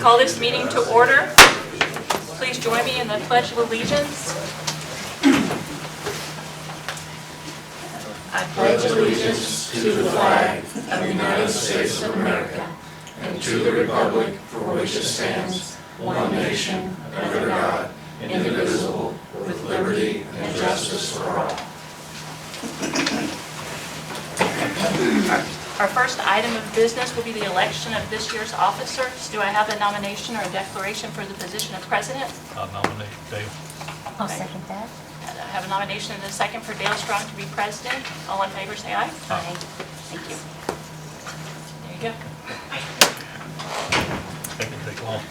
Call this meeting to order. Please join me in the Pledge of Allegiance. I pledge allegiance to the flag of the United States of America and to the republic for which it stands, one nation, under God, indivisible, with liberty and justice for all. Our first item of business will be the election of this year's officers. Do I have a nomination or a declaration for the position of president? I'll nominate Dale. I'll second that. I have a nomination and a second for Dale Strong to be president. All in favor, say aye. Aye. Thank you. There you go. That can take long.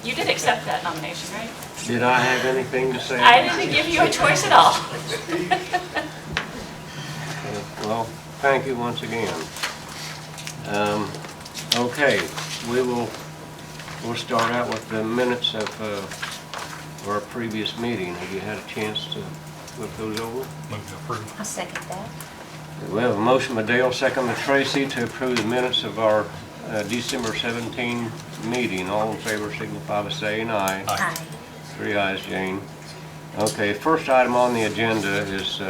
You did accept that nomination, right? Did I have anything to say? I didn't give you a choice at all. Well, thank you once again. Okay, we'll start out with the minutes of our previous meeting. Have you had a chance to look those over? Move to approve. I'll second that. We have a motion by Dale, second by Tracy to approve the minutes of our December 17 meeting. All in favor signify by saying aye. Aye. 3 ayes, Jane. Okay, first item on the agenda is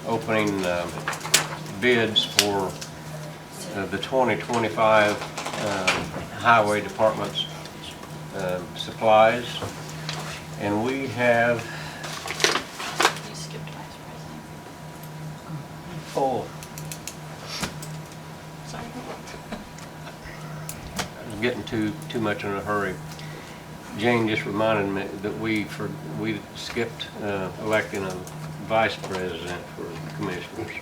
opening bids for the 2025 Highway Department's supplies. And we have, You skipped vice president. oh, Sorry. I was getting too much in a hurry. Jane just reminded me that we skipped electing a vice president for the commissioners.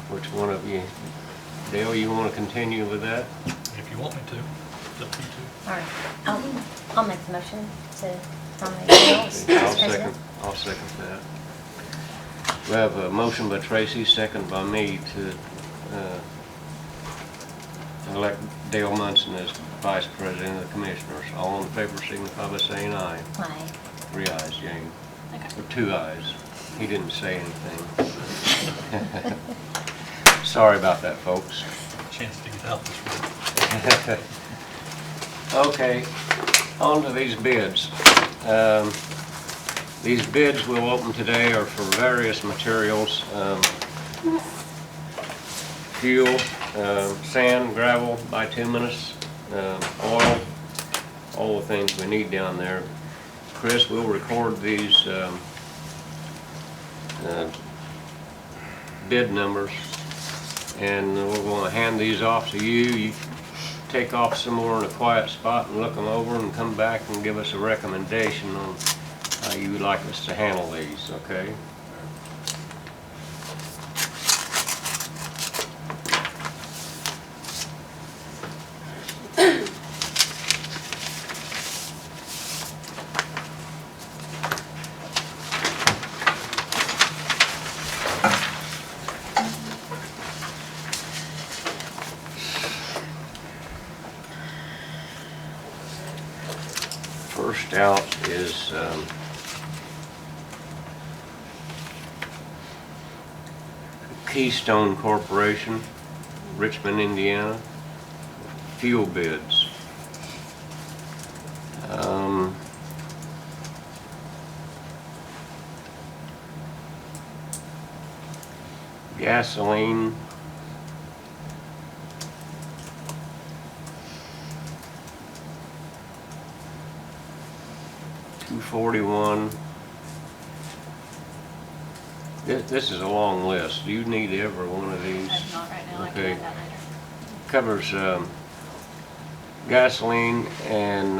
Which one of you, Dale, you want to continue with that? If you want me to, it's up to you two. All right. I'll make the motion to nominate Dale as vice president. I'll second that. We have a motion by Tracy, second by me to elect Dale Munson as vice president of the commissioners. All in favor signify by saying aye. Aye. 3 ayes, Jane. Okay. Or 2 ayes. He didn't say anything. Sorry about that, folks. Chance to get out this week. Okay, on to these bids. These bids we'll open today are for various materials. Fuel, sand, gravel, bituminous, oil, all the things we need down there. Chris, we'll record these bid numbers, and we're going to hand these off to you. You take off somewhere in a quiet spot and look them over and come back and give us a recommendation on how you would like us to handle these, okay? First out is Keystone Corporation, Richmond, Indiana, fuel bids. Gasoline, $2.41. This is a long list. Do you need every one of these? That's not right now. I can Okay. add that later. Covers gasoline and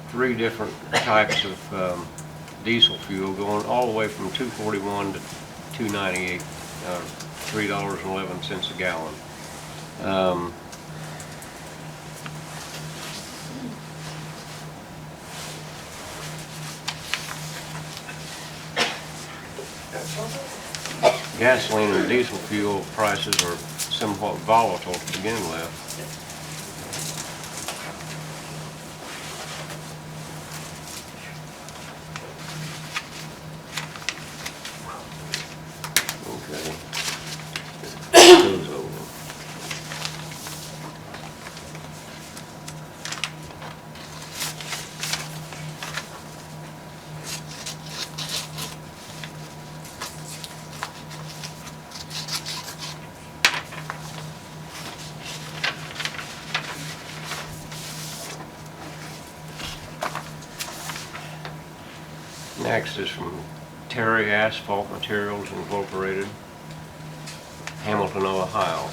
3 different types of diesel fuel, going all the way from $2.41 to $2.98, $3.11 a gallon. Gasoline and diesel fuel prices are somewhat volatile to begin with. Next is from Terry Asphalt Materials Incorporated, Hamilton, Ohio.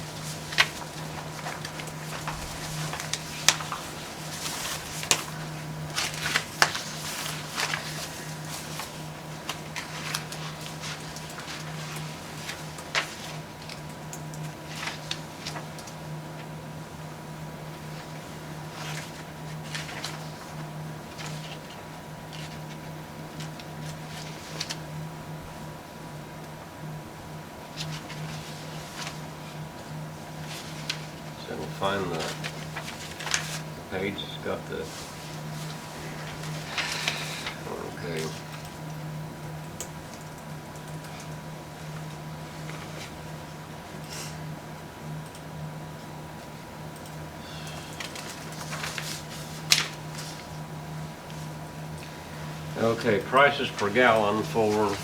So we'll find the page that's got the, okay. Okay, prices per gallon for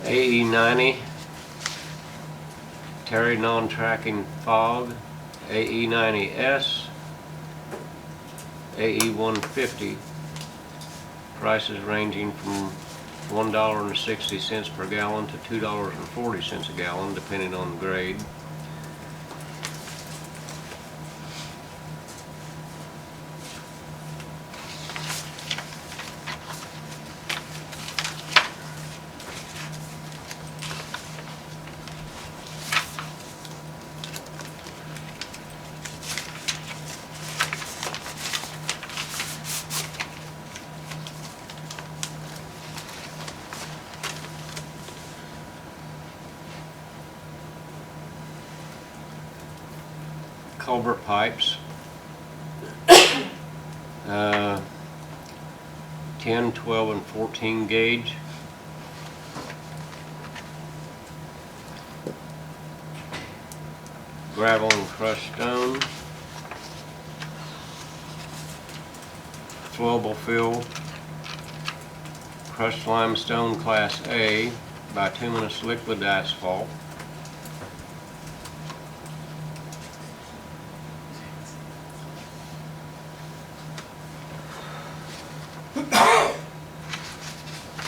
AE90, Terry non-tracking fog, AE90S, AE150, prices ranging from $1.60 per gallon to $2.40 a gallon, depending on the grade. Culvert pipes, 10, 12, and 14 gauge. Gravel and crushed stone. Flowable fill, crushed limestone class A, bituminous liquid asphalt.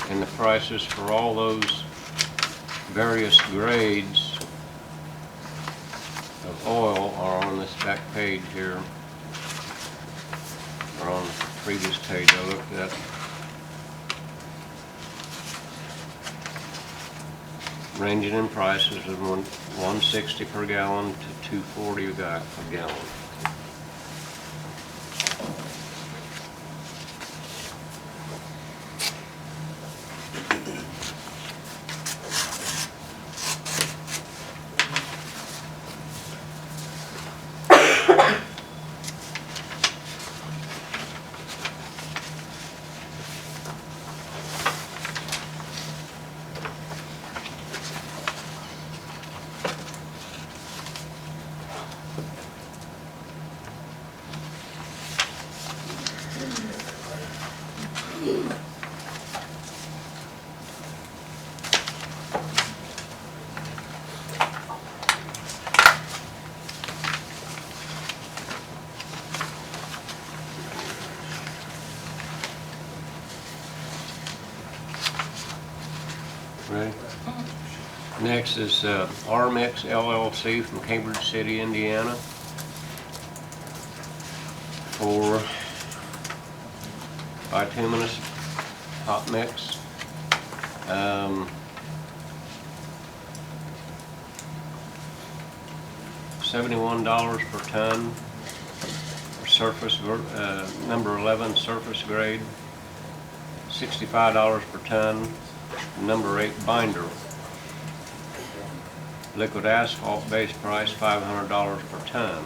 And the prices for all those various grades of oil are on this back page here, or on the previous page I looked at. Ranging in prices of $1.60 per gallon to $2.40 a gallon. Ready? Next is RMix LLC from Cambridge City, Indiana, for bituminous hot mix. $71 per ton for surface, number 11 surface grade, $65 per ton, number 8 binder. Liquid asphalt base price $500 per ton.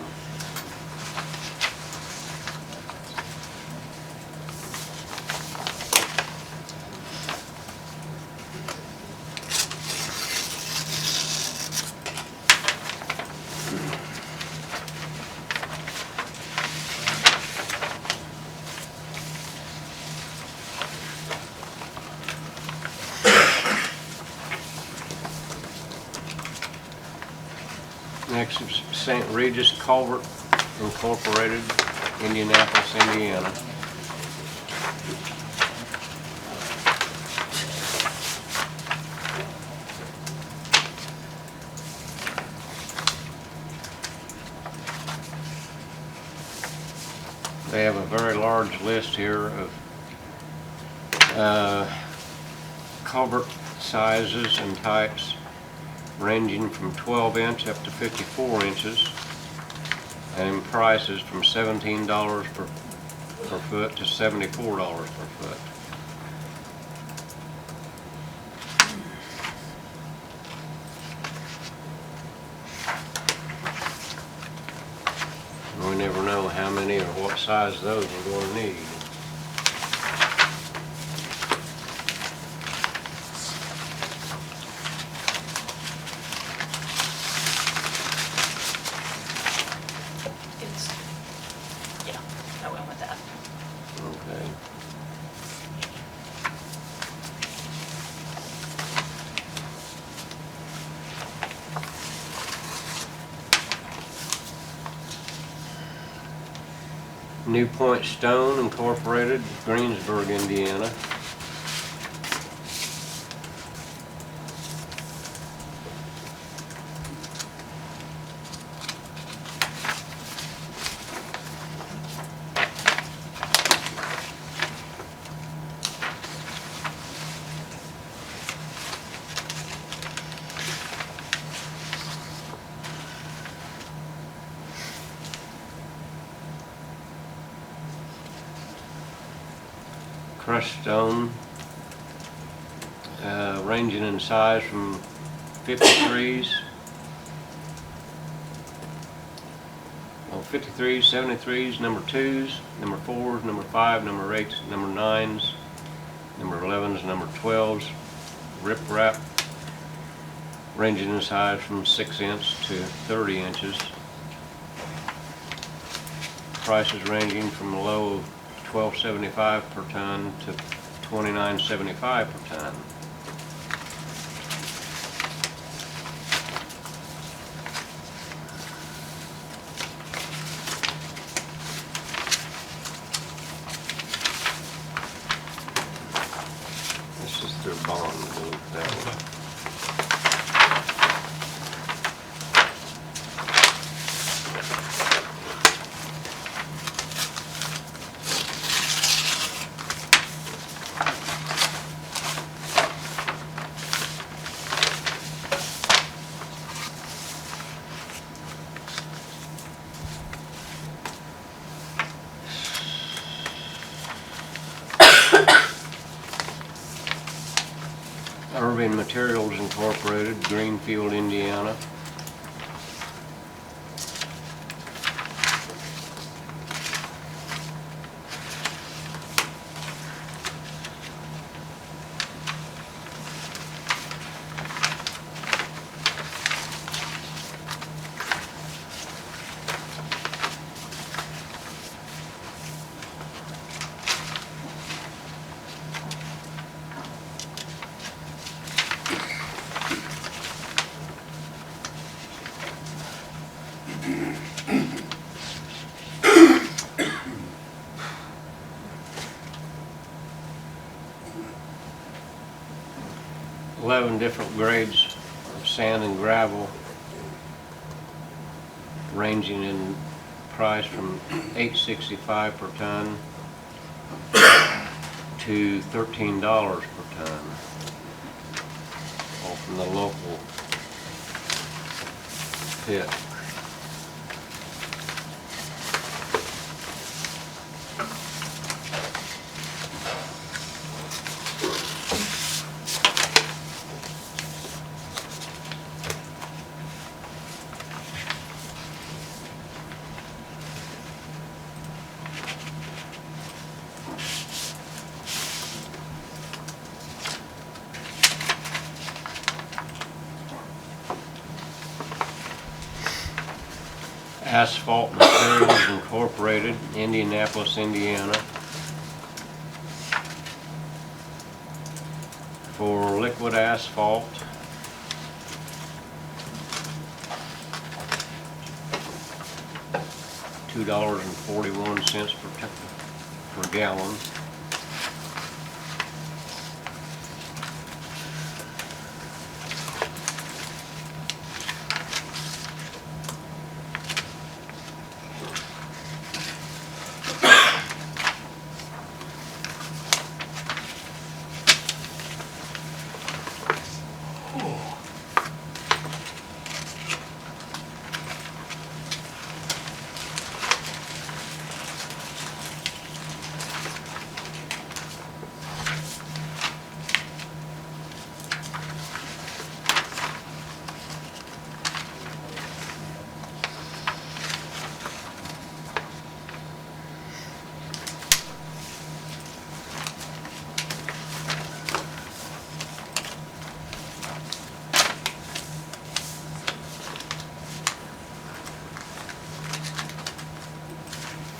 Next is St. Regis Culvert Incorporated, Indianapolis, Indiana. They have a very large list here of culvert sizes and types ranging from 12-inch up to 54 inches, and prices from $17 per foot to $74 per foot. We never know how many or what size those we're going to need. It's, yeah, I went with that. Okay. New Point Stone Incorporated, Greensburg, Indiana. Crushed stone, ranging in size from 53s, 73s, number 2s, number 4s, number 5, number 8s, number 9s, number 11s, number 12s, riprap, ranging in size from 6 inch to 30 inches. Prices ranging from a low of $12.75 per ton to $29.75 per ton. This is their bond move, that one. Irving Materials Incorporated, Greenfield, Indiana. Different grades of sand and gravel, ranging in price from $8.65 per ton to $13 per ton, all from the local pit. Asphalt Materials Incorporated, Indianapolis, Indiana. For liquid asphalt, $2.41 per gallon.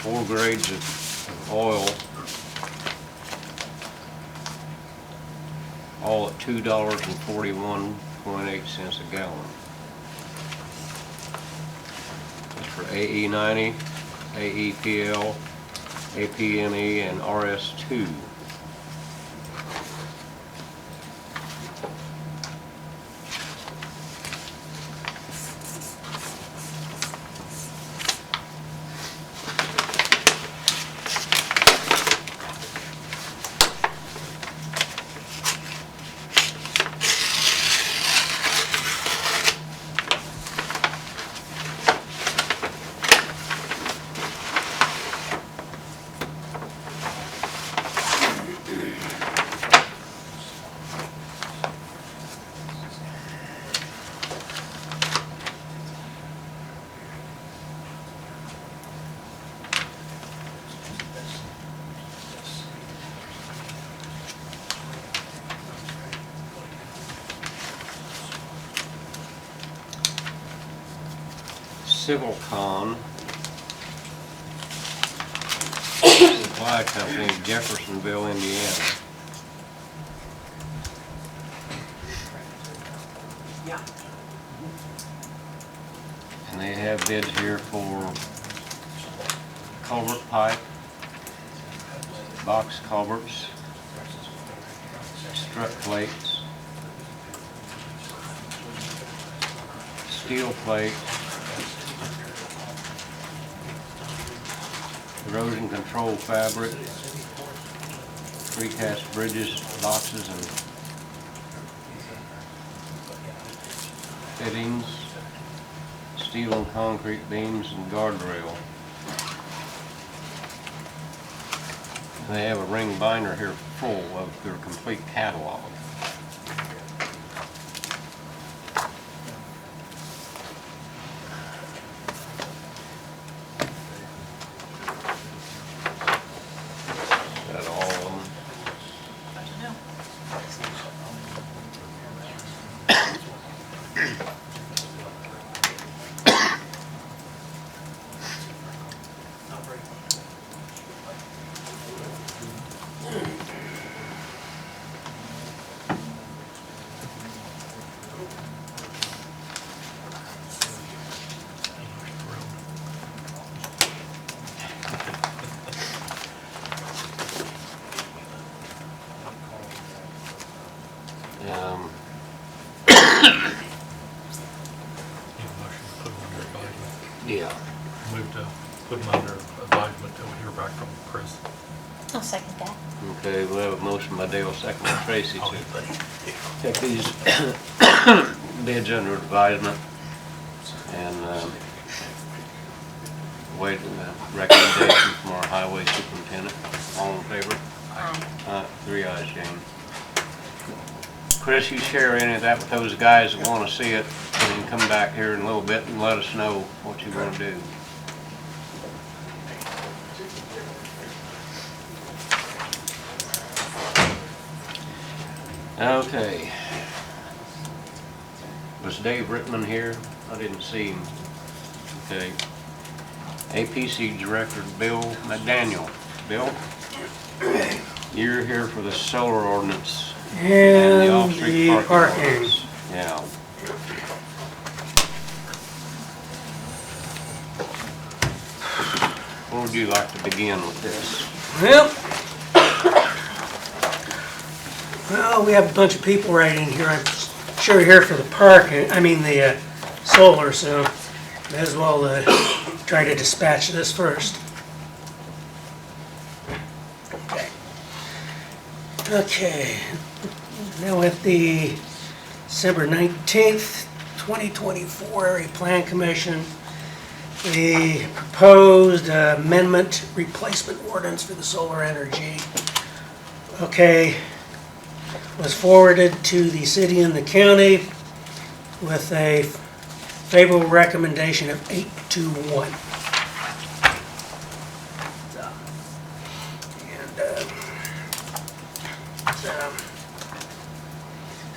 4 grades of oil, all at $2.41.8 a gallon. That's for AE90, AEPL, APME, and RS2. Civilcon Supply Company, Jeffersonville, Indiana. And they have bids here for culvert pipe, box culverts, strut plates, steel plate, erosion control fabric, precast bridges, boxes, and fittings, steel and concrete beams, and guardrail. They have a ring binder here full of their complete catalog. Is that all of them? I don't know. Need a motion to put them under advisement. Yeah. Move to put them under advisement till we hear back from Chris. I'll second that. Okay, we have a motion by Dale, second by Tracy Oh, to buddy. take these bids under advisement and wait recommendation from our highway superintendent. All in favor? Aye. 3 ayes, Jane. Chris, you share any of that with those guys that want to see it, and then come back here in a little bit and let us know what you want to do. Okay. Was Dave Rittman here? I didn't see him. Okay. APC Director Bill McDaniel. Bill? You're here for the solar ordinance and the And off-street the parking parking. ordinance. Yeah. Where would you like to begin with this? Well, we have a bunch of people right in here. I'm sure you're here for the parking, the solar, so may as well try to dispatch this first. Okay. Now at the December 19th, 2024 Area Plan Commission, the proposed amendment replacement ordinance for the solar energy, was forwarded to the city and the county with a favorable recommendation of 8-1.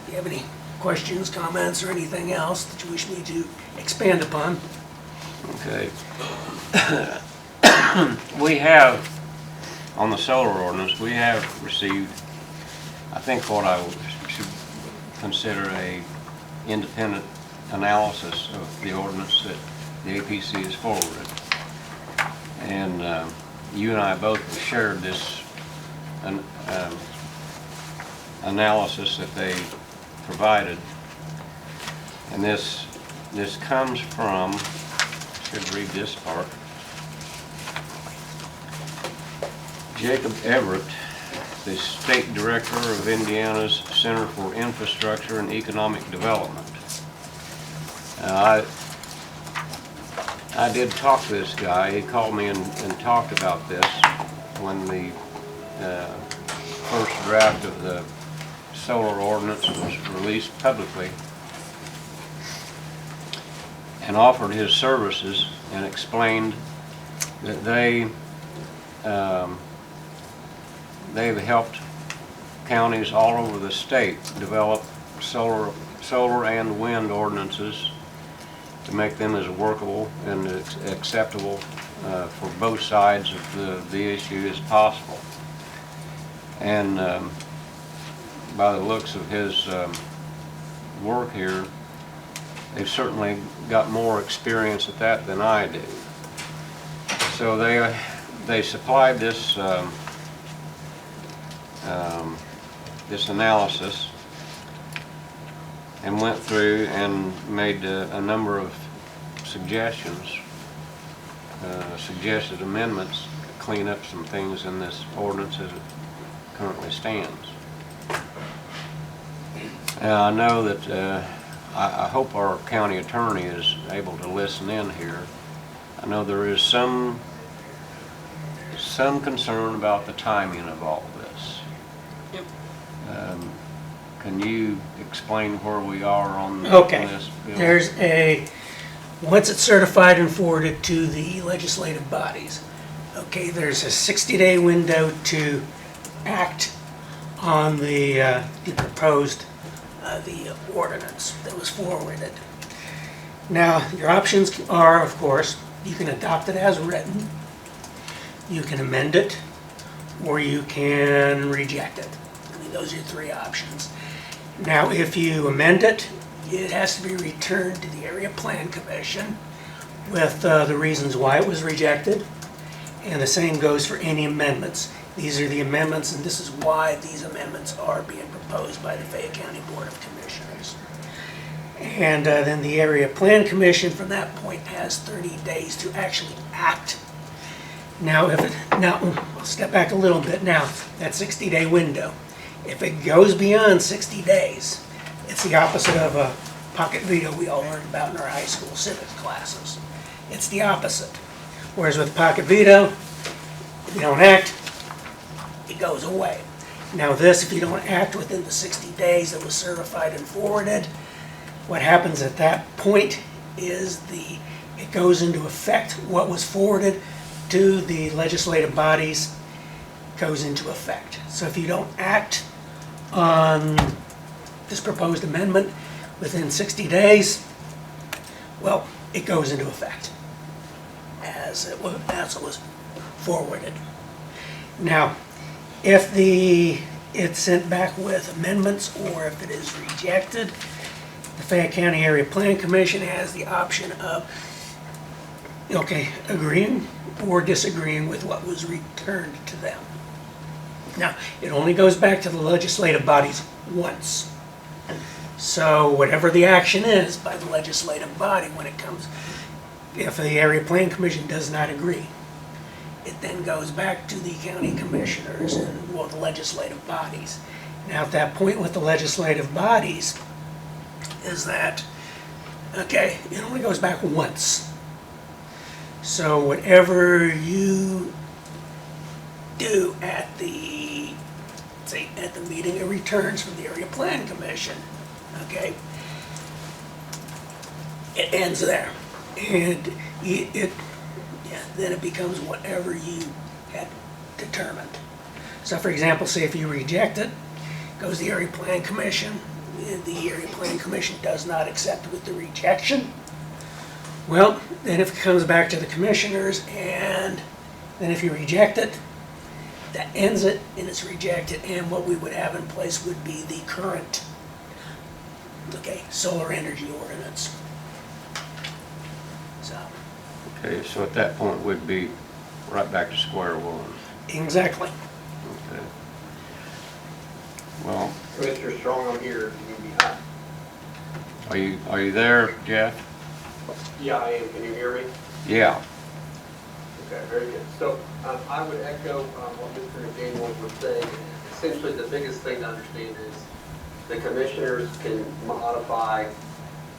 Do you have any questions, comments, or anything else that you wish me to expand upon? Okay. we have, on the solar ordinance, we have received, I think what I should consider a independent analysis of the ordinance that the APC has forwarded. And you and I both have shared this analysis that they provided. And this comes from, should read this part, Jacob Everett, the State Director of Indiana's Center for Infrastructure and Economic Development. I did talk to this guy. He called me and talked about this when the first draft of the solar ordinance was released publicly, and offered his services and explained that they've helped counties all over the state develop solar and wind ordinances to make them as workable and acceptable for both sides of the issue as possible. And by the looks of his work here, they've certainly got more experience at that than I do. So they supplied this this analysis and went through and made a number of suggestions, suggested amendments to clean up some things in this ordinance as it currently stands. I know that I hope our county attorney is able to listen in here. I know there is some concern about the timing of all this. Yep. Can you explain where we are on Okay. this bill? There's once it's certified and forwarded to the legislative bodies, okay, there's a 60-day window to act on the proposed the ordinance that was forwarded. Now, your options are, of course, you can adopt it as written, you can amend it, or you can reject it. I mean, those are your three options. Now, if you amend it, it has to be returned to the Area Plan Commission with the reasons why it was rejected, and the same goes for any amendments. These are the amendments, and this is why these amendments are being proposed by the Fayette County Board of Commissioners. And then the Area Plan Commission from that point has 30 days to actually act. Now, I'll step back a little bit now, that 60-day window. If it goes beyond 60 days, it's the opposite of a pocket veto we all learned about in our high school civics classes. It's the opposite. Whereas with pocket veto, if you don't act, it goes away. Now this, if you don't act within the 60 days that was certified and forwarded, what happens at that point is it goes into effect. What was forwarded to the legislative bodies goes into effect. So if you don't act on this proposed amendment within 60 days, well, it goes into effect as it was forwarded. Now, if it's sent back with amendments or if it is rejected, the Fayette County Area Plan Commission has the option of, agreeing or disagreeing with what was returned to them. Now, it only goes back to the legislative bodies once. So whatever the action is by the legislative body when it comes, if the Area Plan Commission does not agree, it then goes back to the county commissioners and the legislative bodies. Now, at that point with the legislative bodies is that, it only goes back once. So whatever you do at the meeting of returns from the Area Plan Commission, it ends there. And then it becomes whatever you had determined. So for example, say if you reject it, goes to the Area Plan Commission, the Area Plan Commission does not accept with the rejection, well, then if it comes back to the commissioners and Then if you reject it, that ends it and it's rejected. And what we would have in place would be the current, okay, solar energy ordinance. So, Okay, so at that point, we'd be right back to square one. exactly. Okay. Well, Commissioner Strong, I'm here if you need me. are you there, Jeff? Yeah, I am. Can you hear me? Yeah. Okay, very good. So I would echo what Mr. McDaniel was saying. Essentially, the biggest thing to understand is the commissioners can modify,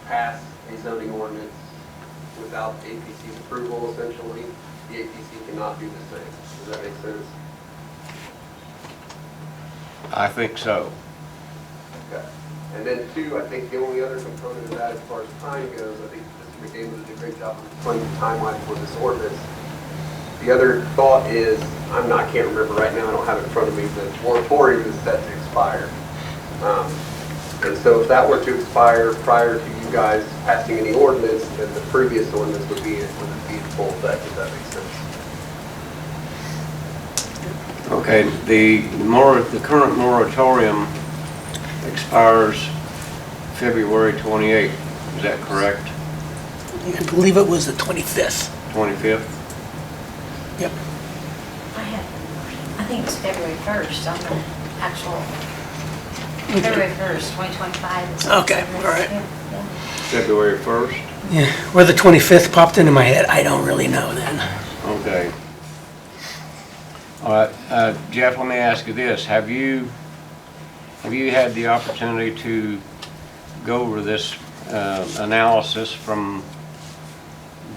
pass a zoning ordinance without APC's approval, essentially. The APC cannot do the same. Does that make sense? I think so. Okay. And then two, I think the only other component of that as far as time goes, I think Mr. McDaniel did a great job of explaining the timeline for this ordinance. The other thought is, I can't remember right now, I don't have it in front of me, the moratorium is set to expire. And so if that were to expire prior to you guys passing any ordinance, then the previous ordinance would be in full effect, if that makes sense. Okay, the current moratorium expires February 28th, is that correct? I believe it was the 25th. 25th? Yep. I think it's February 1st on the actual, February 1st, 2025. is- Okay, all right. Yeah, yeah. February 1st? Yeah, where the 25th popped into my head, I don't really know then. Okay. All right, Jeff, let me ask you this. Have you had the opportunity to go over this analysis from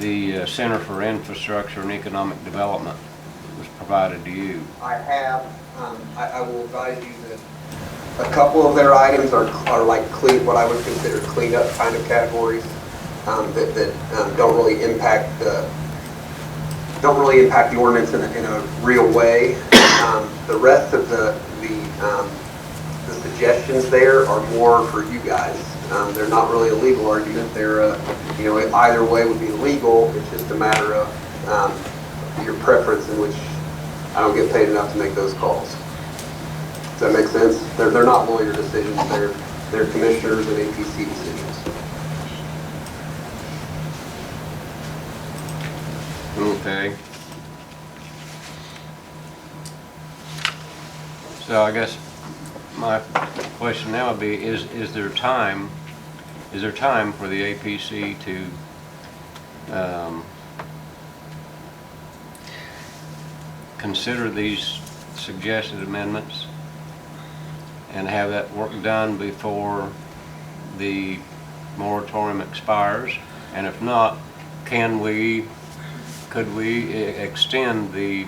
the Center for Infrastructure and Economic Development that was provided to you? I have, I will advise you that a couple of their items are like clean, what I would consider cleanup kind of categories, that don't really impact the ordinance in a real way. The rest of the suggestions there are more for you guys. They're not really a legal argument. They're, either way would be legal. It's just a matter of your preference, in which I don't get paid enough to make those calls. Does that make sense? They're not lawyer decisions. They're commissioners and APC decisions. Okay. So I guess my question now would be, is there time for the APC to consider these suggested amendments and have that work done before the moratorium expires? And if not, could we extend the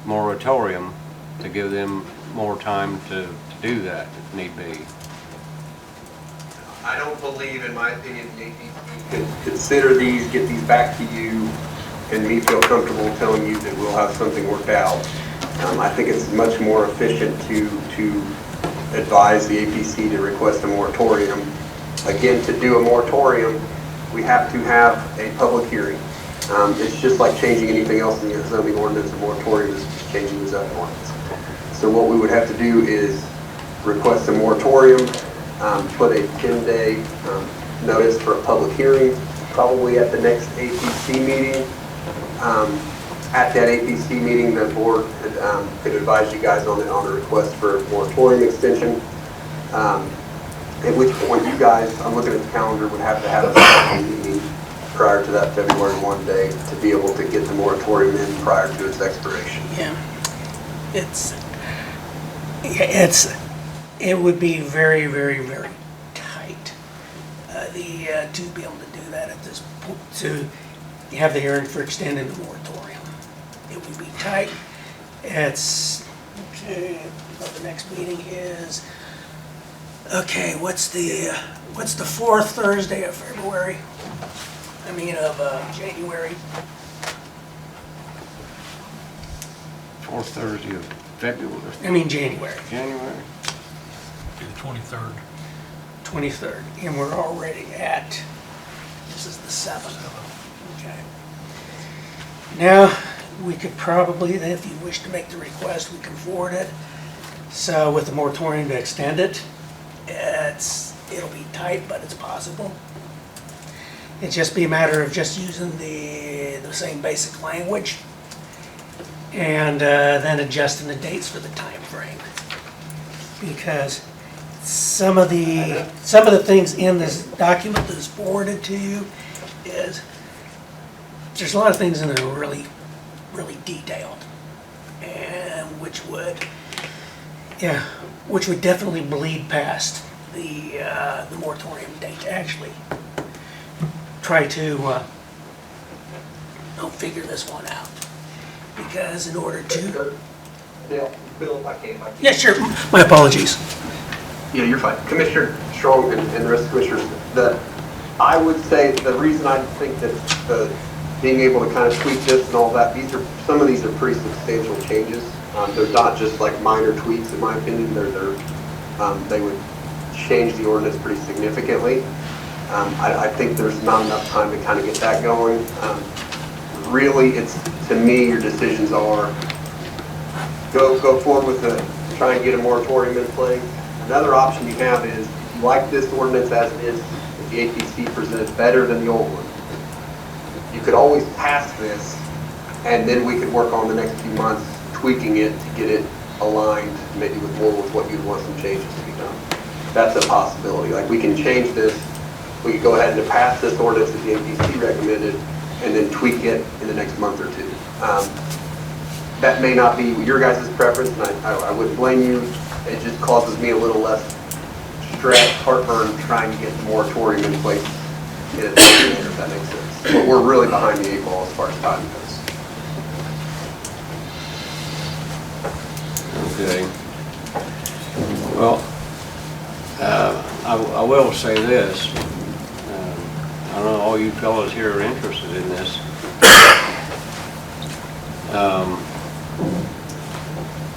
moratorium to give them more time to do that if need be? I don't believe, in my opinion, the APC could consider these, get these back to you, and me feel comfortable telling you that we'll have something worked out. I think it's much more efficient to advise the APC to request a moratorium. Again, to do a moratorium, we have to have a public hearing. It's just like changing anything else in the zoning ordinance. A moratorium is just changing the zoning ordinance. So what we would have to do is request a moratorium, put a 10-day notice for a public hearing, probably at the next APC meeting. At that APC meeting, the board could advise you guys on the request for a moratorium extension. At which point you guys, I'm looking at the calendar, would have to have a special meeting prior to that February 1 day to be able to get the moratorium in prior to its expiration. Yeah. It would be very, very, very tight to be able to do that at this point, to have the hearing for extending the moratorium. It would be tight. It's, okay, what the next meeting is. Okay, what's the fourth Thursday of February? Of January. Fourth Thursday of February, January. January? Be the 23rd. 23rd, and we're already this is the 7th. Okay. Now, we could probably, if you wish to make the request, we can forward it. So with the moratorium to extend it, it'll be tight, but it's possible. It'd just be a matter of just using the same basic language and then adjusting the dates for the time frame. Because some of the things in this document that's forwarded to you is, there's a lot of things in there really, really detailed, and which would definitely bleed past the moratorium date to actually try to figure this one out. Because in order to... Bill, if I can. Yeah, sure. My apologies. Yeah, you're fine. Commissioner Strong and the rest of the commissioners, I would say the reason I think that being able to kind of tweak this and all that, some of these are pretty substantial changes. They're not just like minor tweaks, in my opinion. They would change the ordinance pretty significantly. I think there's not enough time to kind of get that going. Really, to me, your decisions are go forward with try and get a moratorium in place. Another option you have is, if you like this ordinance as it is, if the APC presents better than the old one, you could always pass this, and then we could work on the next few months tweaking it to get it aligned, maybe with what you'd want some changes to be done. That's a possibility. Like, we can change this, we could go ahead and pass this ordinance that the APC recommended, and then tweak it in the next month or two. That may not be your guys' preference, and I wouldn't blame you. It just causes me a little less stress, heartburn, trying to get the moratorium in place in a timely manner, if that makes sense. But we're really behind the 8 ball as far as time goes. Okay. Well, I will say this. I know all you fellows here are interested in this.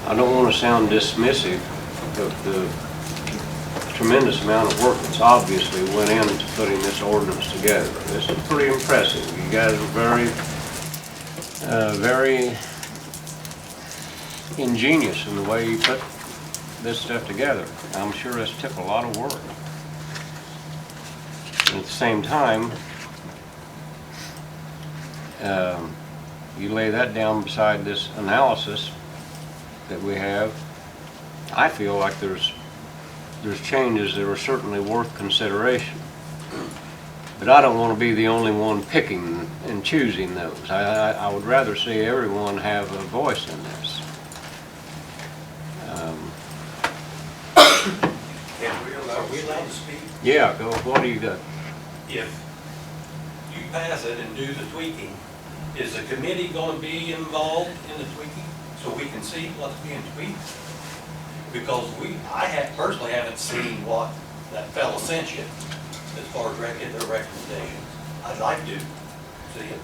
I don't want to sound dismissive of the tremendous amount of work that's obviously went into putting this ordinance together. This is pretty impressive. You guys are very ingenious in the way you put this stuff together. I'm sure this took a lot of work. And at the same time, you lay that down beside this analysis that we have, I feel like there's changes that are certainly worth consideration. But I don't want to be the only one picking and choosing those. I would rather see everyone have a voice in this. Are we allowed to speak? Yeah, go. What do you got? If you pass it and do the tweaking, is the committee going to be involved in the tweaking so we can see what's being tweaked? Because I personally haven't seen what that fellow sent you as far as their recommendations. I'd like to see it.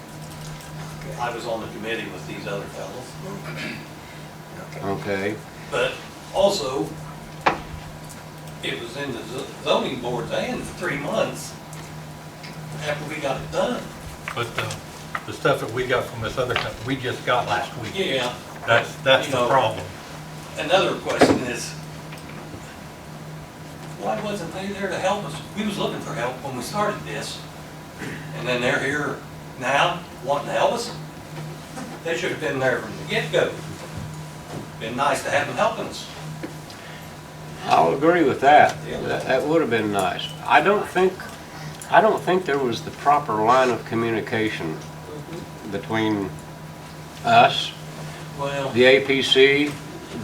I was on the committee with these other fellows. Okay. But also, it was in the zoning board's hands for 3 months after we got it done. But the stuff that we got from this other company, we just got last week. Yeah. That's You the know, problem. Another question is, why wasn't they there to help us? We was looking for help when we started this, and then they're here now wanting to help us? They should have been there from the get-go. Been nice to have them helping us. I'll agree with that. Yeah. That would have been nice. I don't think there was the proper line of communication between us, Well, the APC,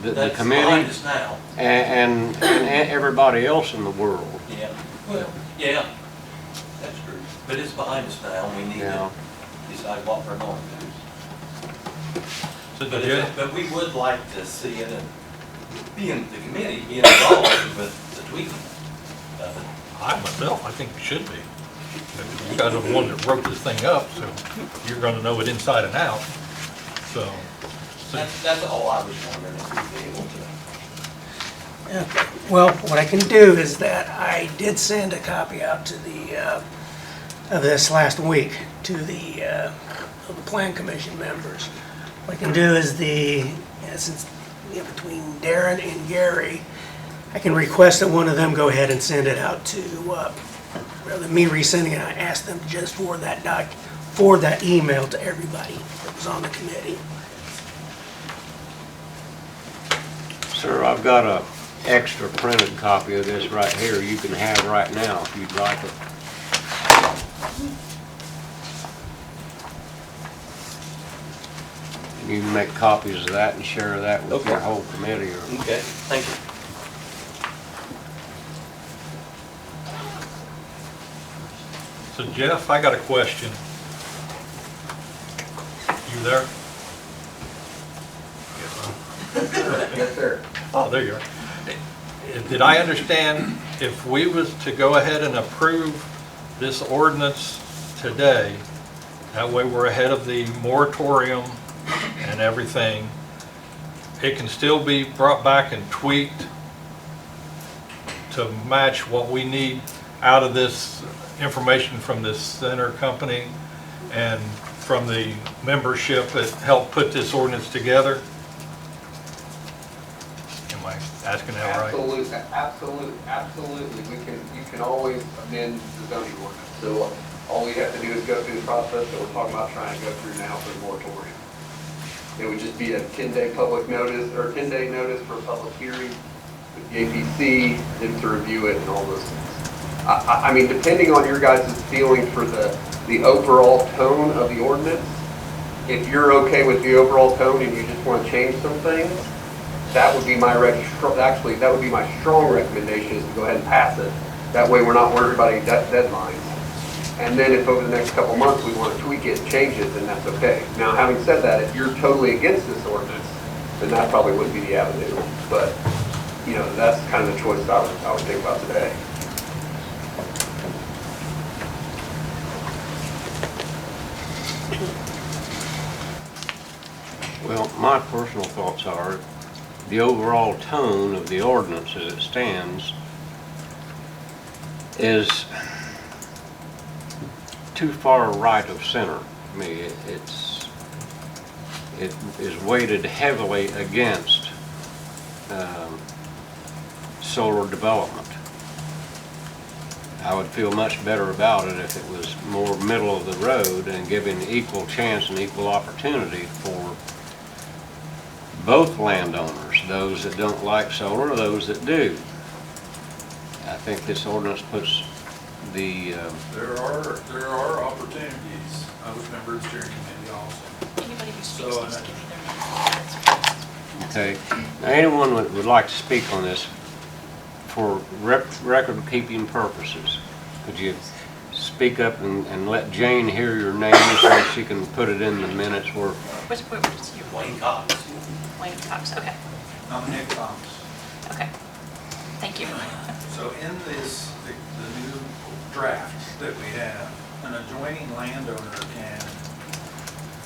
the that's committee, behind us now. and everybody else in the world. Yeah, well, yeah, that's true. But it's behind us now, and we need Yeah. to decide what we're going to do. So did you, But we would like to see it, and the committee be involved with the tweaking of it. I myself, I think it should be. You guys are the one that wrote this thing up, so you're gonna know it inside and out. So, That's all I was wondering, if we'd be able to. Okay. Well, what I can do is that I did send a copy out to of this last week to the Plan Commission members what I can do is since between Darren and Gary, I can request that one of them go ahead and send it out to, rather than me resending it, I ask them to just forward that email to everybody that was on the committee. Sir, I've got a extra printed copy of this right here you can have right now if you'd like it. You can make copies of that and share that with your Okay. whole committee or. Okay, thank you. So Jeff, I got a question. You there? Yes, sir. Oh, there you are. Did I understand if we was to go ahead and approve this ordinance today, that way we're ahead of the moratorium and everything, it can still be brought back and tweaked to match what we need out of this information from this center company and from the membership that helped put this ordinance together? Am I asking that right? Absolutely. You can always amend the zoning ordinance. So all we have to do is go through the process that we're talking about trying to go through now for the moratorium. It would just be a 10-day public notice, or 10-day notice for a public hearing with the APC, them to review it and all those things. I mean, depending on your guys' feeling for the overall tone of the ordinance, if you're okay with the overall tone and you just want to change some things, that would be my that would be my strong recommendation, is to go ahead and pass it. That way we're not worried about any deadlines. And then if over the next couple months we want to tweak it and change it, then that's okay. Now, having said that, if you're totally against this ordinance, then that probably wouldn't be the avenue. But, you know, that's kind of the choice I would think about today. Well, my personal thoughts are, the overall tone of the ordinance as it stands is too far right of center. I mean, it is weighted heavily against solar development. I would feel much better about it if it was more middle of the road and giving equal chance and equal opportunity for both landowners, those that don't like solar, those that do. I think this ordinance puts the There are opportunities. I was member of the steering committee also. Anybody who speaks So, needs to give me their name. Okay, now anyone would like to speak on this for record-keeping purposes, could you speak up and let Jane hear your name so she can put it in the minutes where... What's your Wayne Cox. Wayne Cox, okay, I'm Nick Thomas. okay. Thank you. So in this, the new draft that we have, an adjoining landowner can,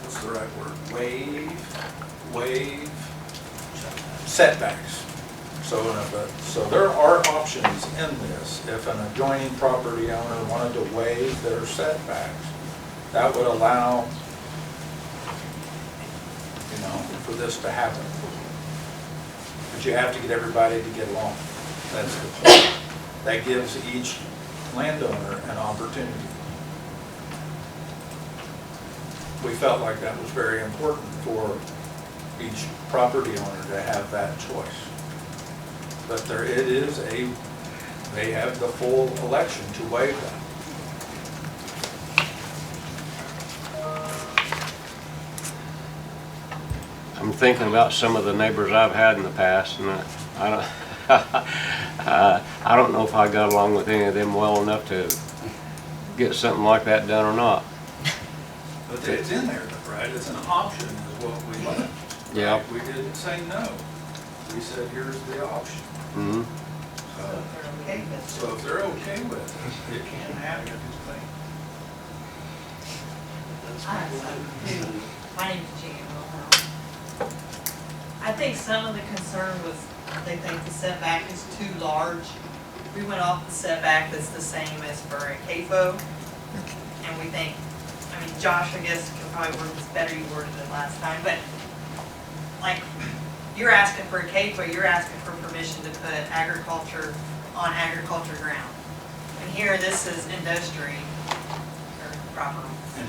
what's the right word, waive setbacks. So there are options in this. If an adjoining property owner wanted to waive their setbacks, that would allow, you know, for this to happen. But you have to get everybody to get along. That's the point. That gives each landowner an opportunity. We felt like that was very important for each property owner to have that choice. But they have the full election to waive that. I'm thinking about some of the neighbors I've had in the past, and I don't, I don't know if I got along with any of them well enough to get something like that done or not. But it's in there, right? It's an option is what we left. Yeah. Right? We didn't say no. We said, here's the option. Mm-hmm. So if they're okay with it, it can happen. My name is Jean Wilhelm. I think some of the concern was they think the setback is too large. We went off the setback that's the same as for a CAFO. And we think, I mean, Josh, I guess, could probably word this better, you worded it last time, but like, you're asking for a CAFO, you're asking for permission to put agriculture on agriculture ground. And here, this is industry, or proper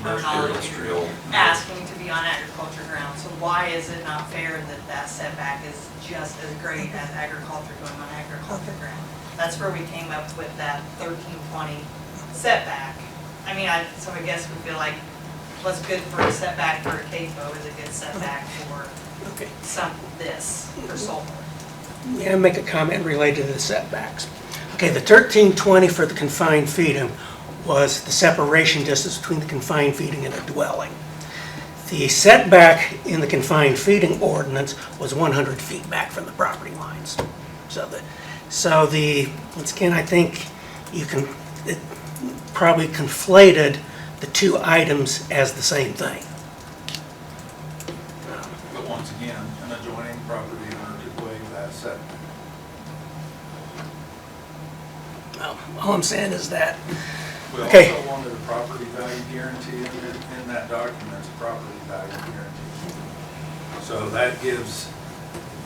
terminology, Industrial. asking to be on agriculture ground. So why is it not fair that that setback is just as great as agriculture going on agriculture ground? That's where we came up with that 1320 setback. I mean, so I guess we feel like what's good for a setback for a CAFO is a good setback for Okay. for solar. May I make a comment related to the setbacks? Okay, the 1320 for the confined feeding was the separation distance between the confined feeding and a dwelling. The setback in the confined feeding ordinance was 100 feet back from the property lines. Once again, I think it probably conflated the two items as the same thing. But once again, an adjoining property owner could waive that setback. Well, all I'm saying is that, We Okay. also wanted a property value guarantee in that document, it's a property value guarantee. So that gives,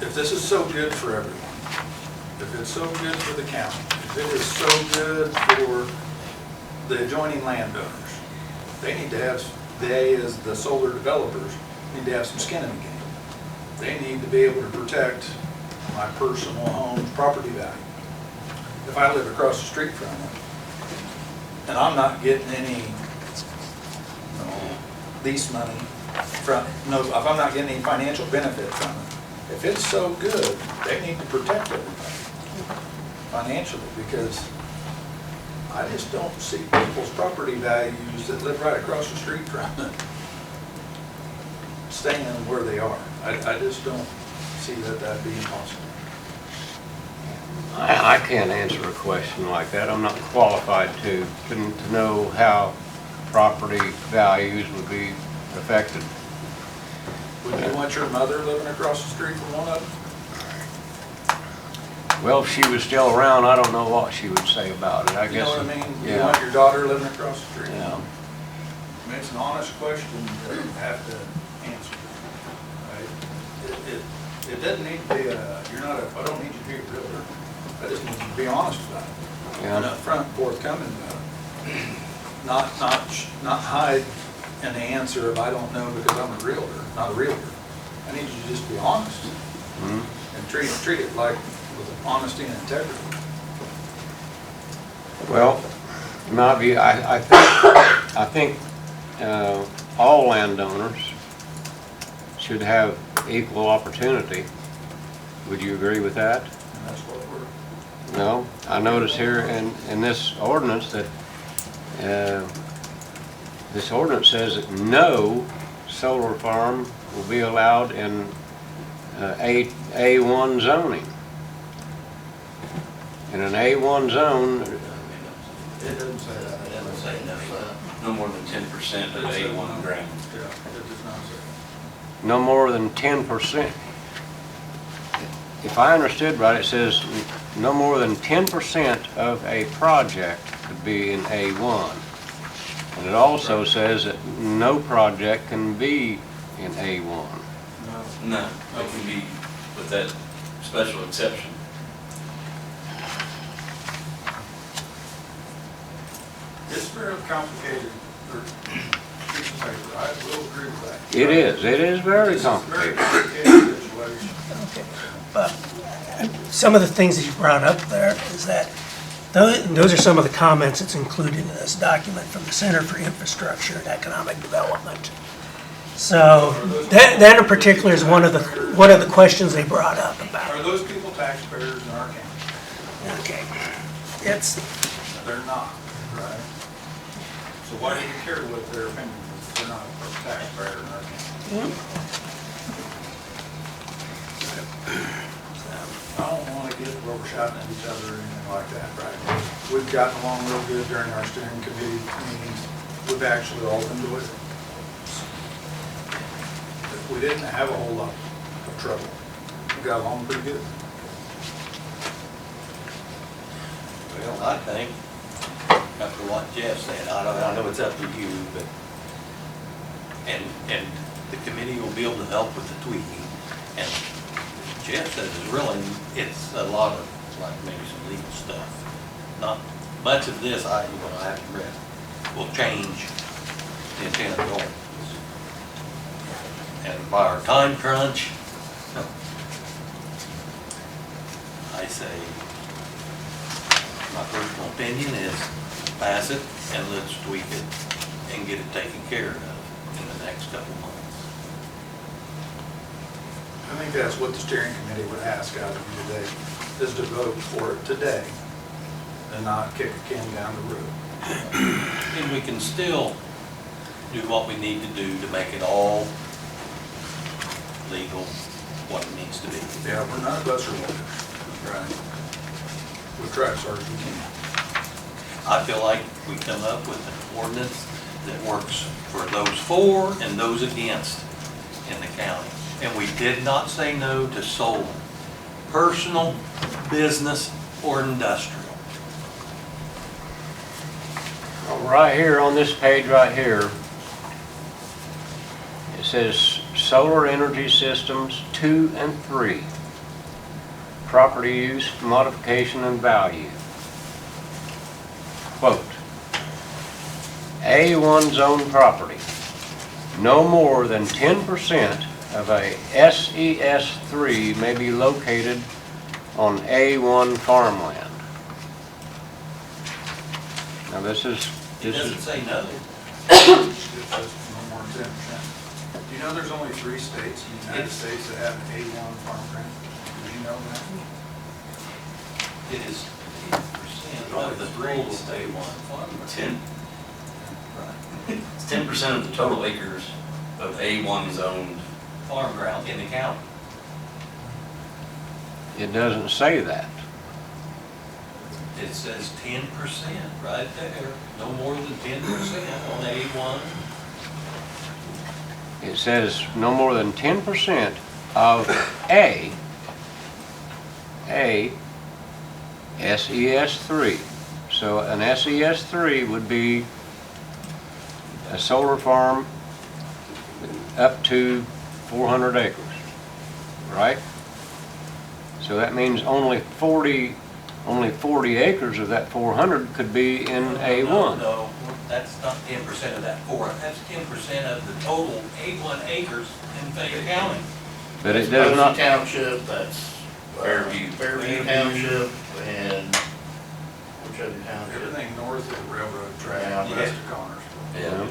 if this is so good for everyone, if it's so good for the county, if it is so good for the adjoining landowners, they need to have, they as the solar developers, need to have some skin in the game. They need to be able to protect my personal home's property value. If I live across the street from it, and I'm not getting any lease money from, if I'm not getting any financial benefit from it, if it's so good, they need to protect everybody financially, because I just don't see people's property values that live right across the street from it staying where they are. I just don't see that being possible. I can't answer a question like that. I'm not qualified to know how property values would be affected. Would you want your mother living across the street from one of them? Well, if she was still around, I don't know what she would say about it, I You guess. know what I mean? You Yeah. want your daughter living across the street? Yeah. I mean, it's an honest question that you have to answer. Right? It doesn't need to be I don't need you to be a realtor. I just need you to be honest about it. Yeah. And upfront, forthcoming about it. Not hide an answer of I don't know because I'm a realtor, not a realtor. I need you to just be honest Mhm. and treat it like with honesty and integrity. Well, in my view, I think all landowners should have equal opportunity. Would you agree with that? And that's what we're, No, I notice here in this ordinance that, this ordinance says that no solar farm will be allowed in A1 zoning. In an A1 zone, it doesn't say that. It doesn't say no more than 10% of A1 ground. Yeah, it does not say. no more than 10%. If I understood right, it says no more than 10% of a project could be in A1. And it also says that no project can be in A1. No. No, it can be with that special exception. It's very complicated piece of paper, I will agree with that. It is very This is a complicated. very complicated situation. okay. But some of the things that you brought up there is that, those are some of the comments that's included in this document from the Center for Infrastructure and Economic Development. So that in particular is one of the questions they brought up about. Are those people taxpayers in our county? Okay, They're not, right? So why do you care what their opinion is? They're not a taxpayer in our county. I don't want to get where we're shouting at each other or anything like that, right? We've gotten along real good during our steering committee meetings. We've actually all enjoyed it. We didn't have a whole lot of trouble. We got along pretty good. Well, I think, after what Jeff said, I know it's up to you, but, and the committee will be able to help with the tweaking. And Jeff says it's really, it's a lot of, like, maybe some legal stuff. Not much of this, I haven't read, will change the intent of the ordinance. And by our time crunch, I say, my personal opinion is pass it and let's tweak it and get it taken care of in the next couple months. I think that's what the steering committee would ask out of you today, is to vote for it today and not kick a can down the road. And we can still do what we need to do to make it all legal, what it needs to be. Yeah, we're none of us are lawyers. Right. We'll try as hard as we can. I feel like we come up with an ordinance that works for those for and those against in the county. And we did not say no to solar, personal, business, or industrial. Well, right here on this page right here, it says solar energy systems 2 and 3. Property use, modification, and value. Quote, A1 zone property, no more than 10% of a SES3 may be located on A1 farmland. Now this is, It doesn't say no. It says no more than 10%. Do you know there's only 3 states in the United States that have A1 farmland? Did you know that? It is 10% of the total state one farmland. 10. It's 10% of the total acres of A1 zoned. Farm ground in the county. it doesn't say that. It says 10% right there, no more than 10% on A1. It says no more than 10% of a SES3. So an SES3 would be a solar farm up to 400 acres, right? So that means only 40 acres of that 400 could be in A1. No, that's not 10% of that 400, that's 10% of the total A1 acres in Fayette County. But it does not, Posey Township, that's Fairview Township, and which other township? Everything north of the railroad track, Yeah. west of Connersville. Yeah.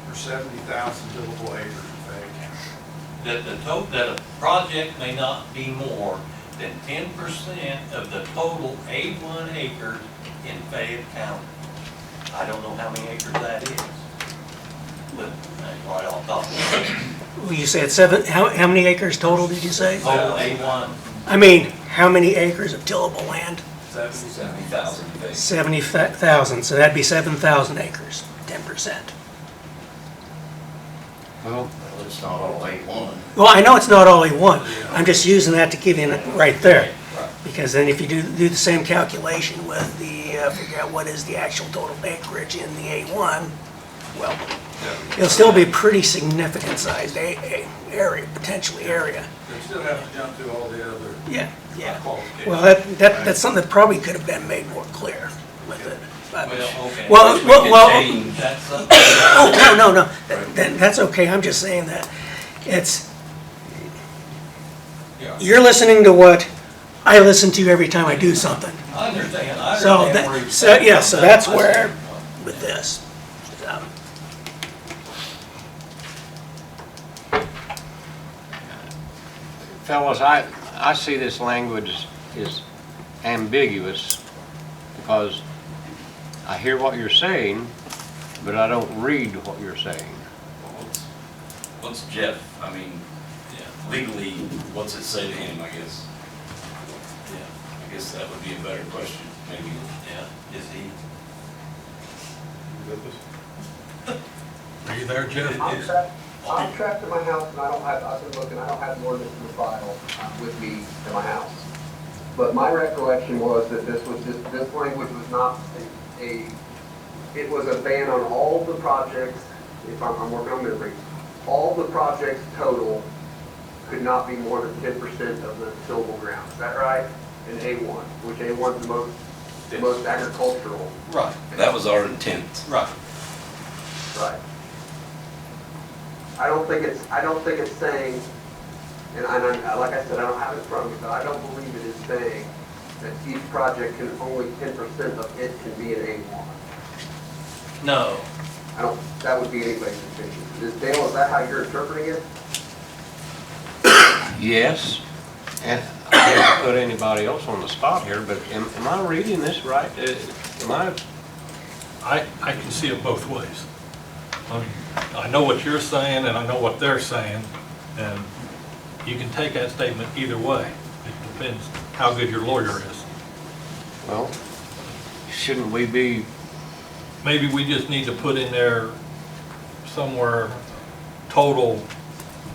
There's 70,000 tillable acres in Fayette County. That a project may not be more than 10% of the total A1 acres in Fayette County. I don't know how many acres that is, but that's right off the top of my head. Well, you said 7, how many acres total did you say? Total A1, I mean, how many acres of tillable land? 70,000 in Fayette. 70,000, so that'd be 7,000 acres, 10%. well, Well, it's not all A1. Well, I know it's not all A1, I'm just using that to give you it right there. Because then if you do the same calculation with the, figure out what is the actual total acreage in the A1, well, it'll still be pretty significant sized area, potentially area. They still have to jump through all the other Yeah. qualifications. Well, that's something that probably could have been made more clear with it. But- well, okay. Well, Which we well, could well, change. That's something. oh, no, then that's okay, I'm just saying that you're listening to what I listen to every time I do something. I understand, So, where you're so saying yeah, so something. that's I see. where, with this. fellas, I see this language is ambiguous because I hear what you're saying, but I don't read what you're saying. What's Jeff, I mean, legally, what's it say to him, I guess? I guess that would be a better question, maybe. Yeah, is he? Are you there, Jeff? I'm trapped in my house and I've been looking, I don't have the ordinance in the file with me in my house. But my recollection was that this language was not it was a ban on all the projects, if I'm working on memory, all the projects total could not be more than 10% of the tillable ground. Is that right? In A1, which A1 is the most agricultural. Right, That was our intent. right. Right. I don't think it's saying, and like I said, I don't have it in front of me, but I don't believe it is saying that each project can, only 10% of it can be an A1. No, That would be anybody's intention. Dale, is that how you're interpreting it? Yes, and I can't put anybody else on the spot here, but am I reading this right? Am I, I can see it both ways. I know what you're saying and I know what they're saying, and you can take that statement either way. It depends how good your lawyer is. well, shouldn't we be, Maybe we just need to put in there somewhere total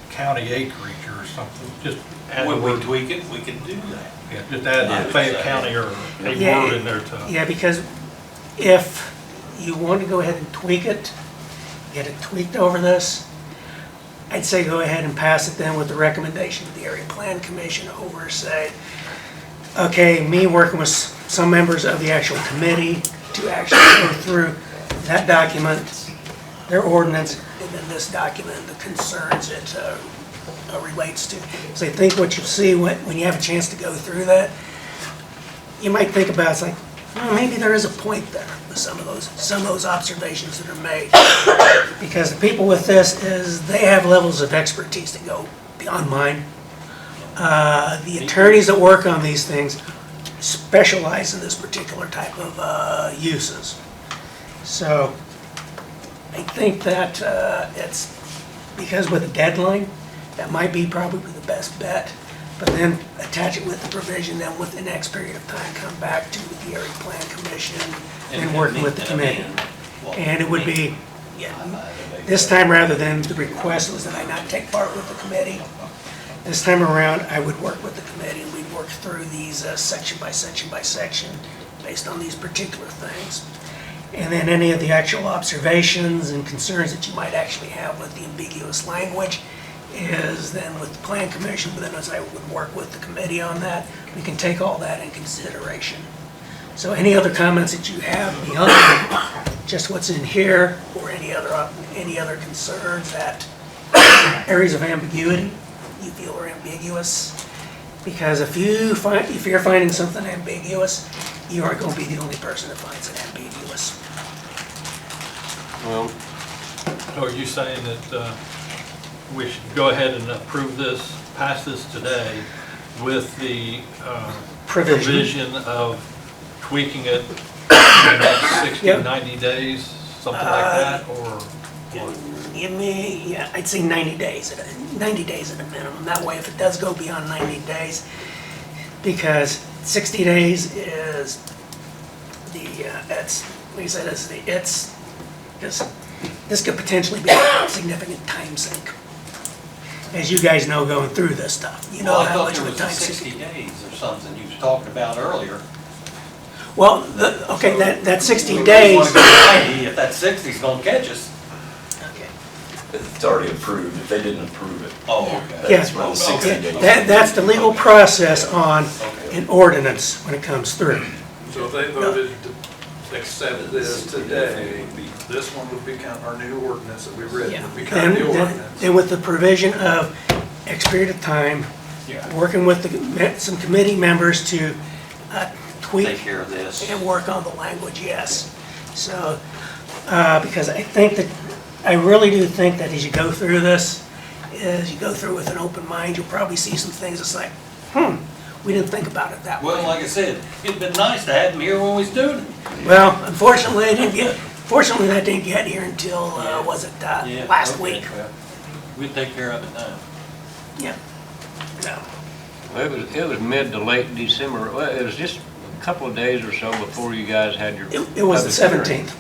county acreage or something, just add the when we word, tweak it, we can do that. yeah, just add Fayette County or a Yeah, word in there to. Yeah, because if you want to go ahead and tweak it, get it tweaked over this, I'd say go ahead and pass it then with the recommendation of the Area Plan Commission over, say, okay, me working with some members of the actual committee to actually go through that document, their ordinance, and then this document, the concerns it relates to. So I think what you see when you have a chance to go through that, you might think about, it's like, well, maybe there is a point there with some of those observations that are made. Because the people with this is, they have levels of expertise that go beyond mine. The attorneys that work on these things specialize in this particular type of uses. So I think that it's, because with a deadline, that might be probably the best bet. But then attach it with the provision, then within the next period of time, come back to the Area Plan Commission and working with the committee. And it would be, yeah, this time rather than the request was that I not take part with the committee, this time around, I would work with the committee and we'd work through these section by section by section based on these particular things. And then any of the actual observations and concerns that you might actually have with the ambiguous language is then with the Plan Commission, but then as I would work with the committee on that, we can take all that in consideration. So any other comments that you have beyond just what's in here, or any other concerns that areas of ambiguity you feel are ambiguous? Because if you're finding something ambiguous, you aren't going to be the only person that finds it ambiguous. well, So are you saying that we should go ahead and approve this, pass this today with the provision of tweaking it in the next 60, Yep. 90 days, something like that, or what? Give me, yeah, I'd say 90 days at a minimum. That way, if it does go beyond 90 days, because 60 days is that's, like I said, because this could potentially be a significant time sink. As you guys know, going through this stuff, you know Well, I how thought much there of a was time a sink. 60 days or something you was talking about earlier. Well, okay, that 60 We days. want to go 90 if that 60's gonna catch us. Okay. It's already approved. If they didn't approve it, Oh, okay. Yeah. that's when the 60 Okay. days. That's the legal process on Okay. an ordinance when it comes through. So if they voted to accept this today, this one would become our new ordinance that we read, Yeah. would become the ordinance. And with the provision of X period of time, Yeah. working with some committee members to tweak Take care of this. and work on the language, yes. So, because I really do think that as you go through this, as you go through with an open mind, you'll probably see some things that's like, we didn't think about it that way. Well, like I said, it'd been nice to have him here when we was doing it. Well, unfortunately, fortunately, that didn't get here until, was it, Yeah, last okay, week? well, we'll take care of it now. Yeah. No. it was mid to late December. Well, it was just a couple of days or so before you guys had your. It was the public hearing 17th,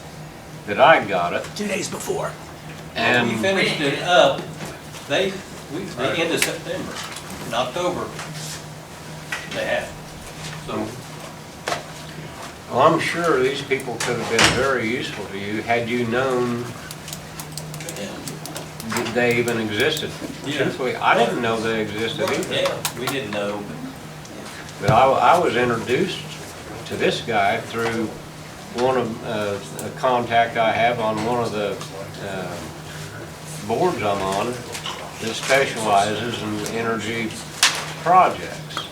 That I got it, 2 days before. and. We finished it up, the end of September, in October, they had. So, Well, I'm sure these people could have been very useful to you had you known they even existed. Truthfully, I didn't know they existed either. Yeah, we didn't know. But I was introduced to this guy through one of, a contact I have on one of the boards I'm on that specializes in energy projects.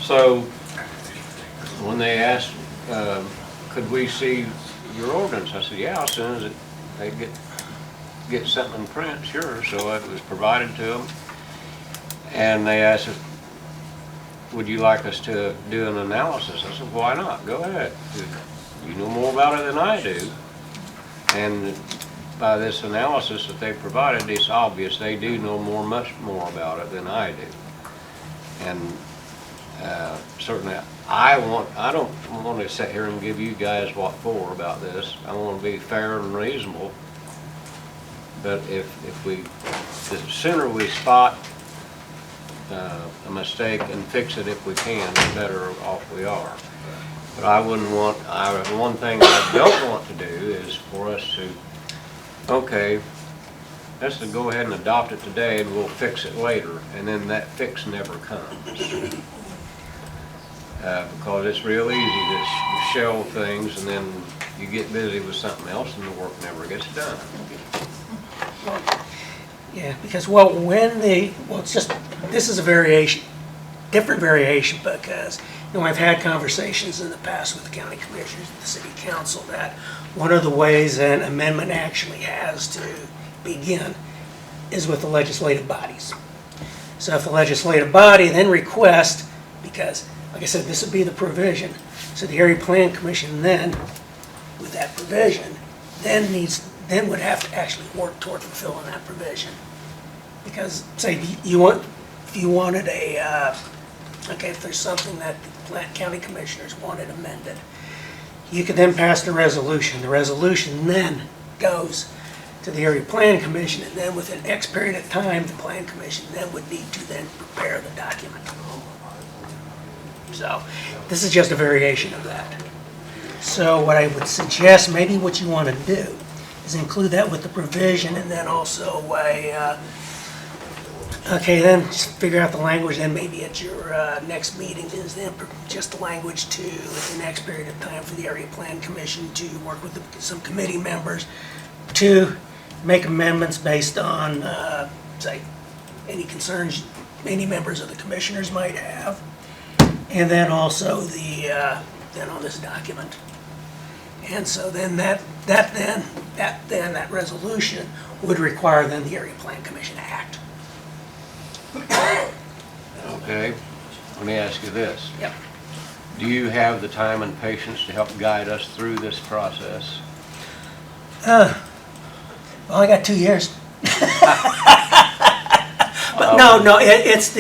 So when they asked, could we see your ordinance? I said, yeah, as soon as they get something in print, sure. So it was provided to them. And they asked us, would you like us to do an analysis? I said, why not? Go ahead. You know more about it than I do. And by this analysis that they provided, it's obvious they do know much more about it than I do. And certainly, I don't want to sit here and give you guys what for about this. I want to be fair and reasonable. But the sooner we spot a mistake and fix it if we can, the better off we are. But I wouldn't want, one thing I don't want to do is for us to, okay, let's go ahead and adopt it today and we'll fix it later, and then that fix never comes. Because it's real easy to shelve things and then you get busy with something else and the work never gets done. Yeah, because, well, it's just, this is a variation, different variation, because, I've had conversations in the past with the county commissioners, the city council, that one of the ways an amendment actually has to begin is with the legislative bodies. So if the legislative body then requests, because, like I said, this would be the provision, so the Area Plan Commission then, with that provision, then would have to actually work toward fulfilling that provision. Because, say, if you wanted if there's something that the county commissioners wanted amended, you could then pass the resolution. The resolution then goes to the Area Plan Commission, and then within X period of time, the Plan Commission then would need to then prepare the document. So, this is just a variation of that. So what I would suggest, maybe what you want to do, is include that with the provision, and then also then just figure out the language, then maybe at your next meeting is then just the language to, at the next period of time, for the Area Plan Commission to work with some committee members to make amendments based on, say, any concerns any members of the commissioners might have, and then also then on this document. And so then that resolution would require then the Area Plan Commission to act. Okay, let me ask you this. Yep. Do you have the time and patience to help guide us through this process? Well, I got 2 years. But no, it's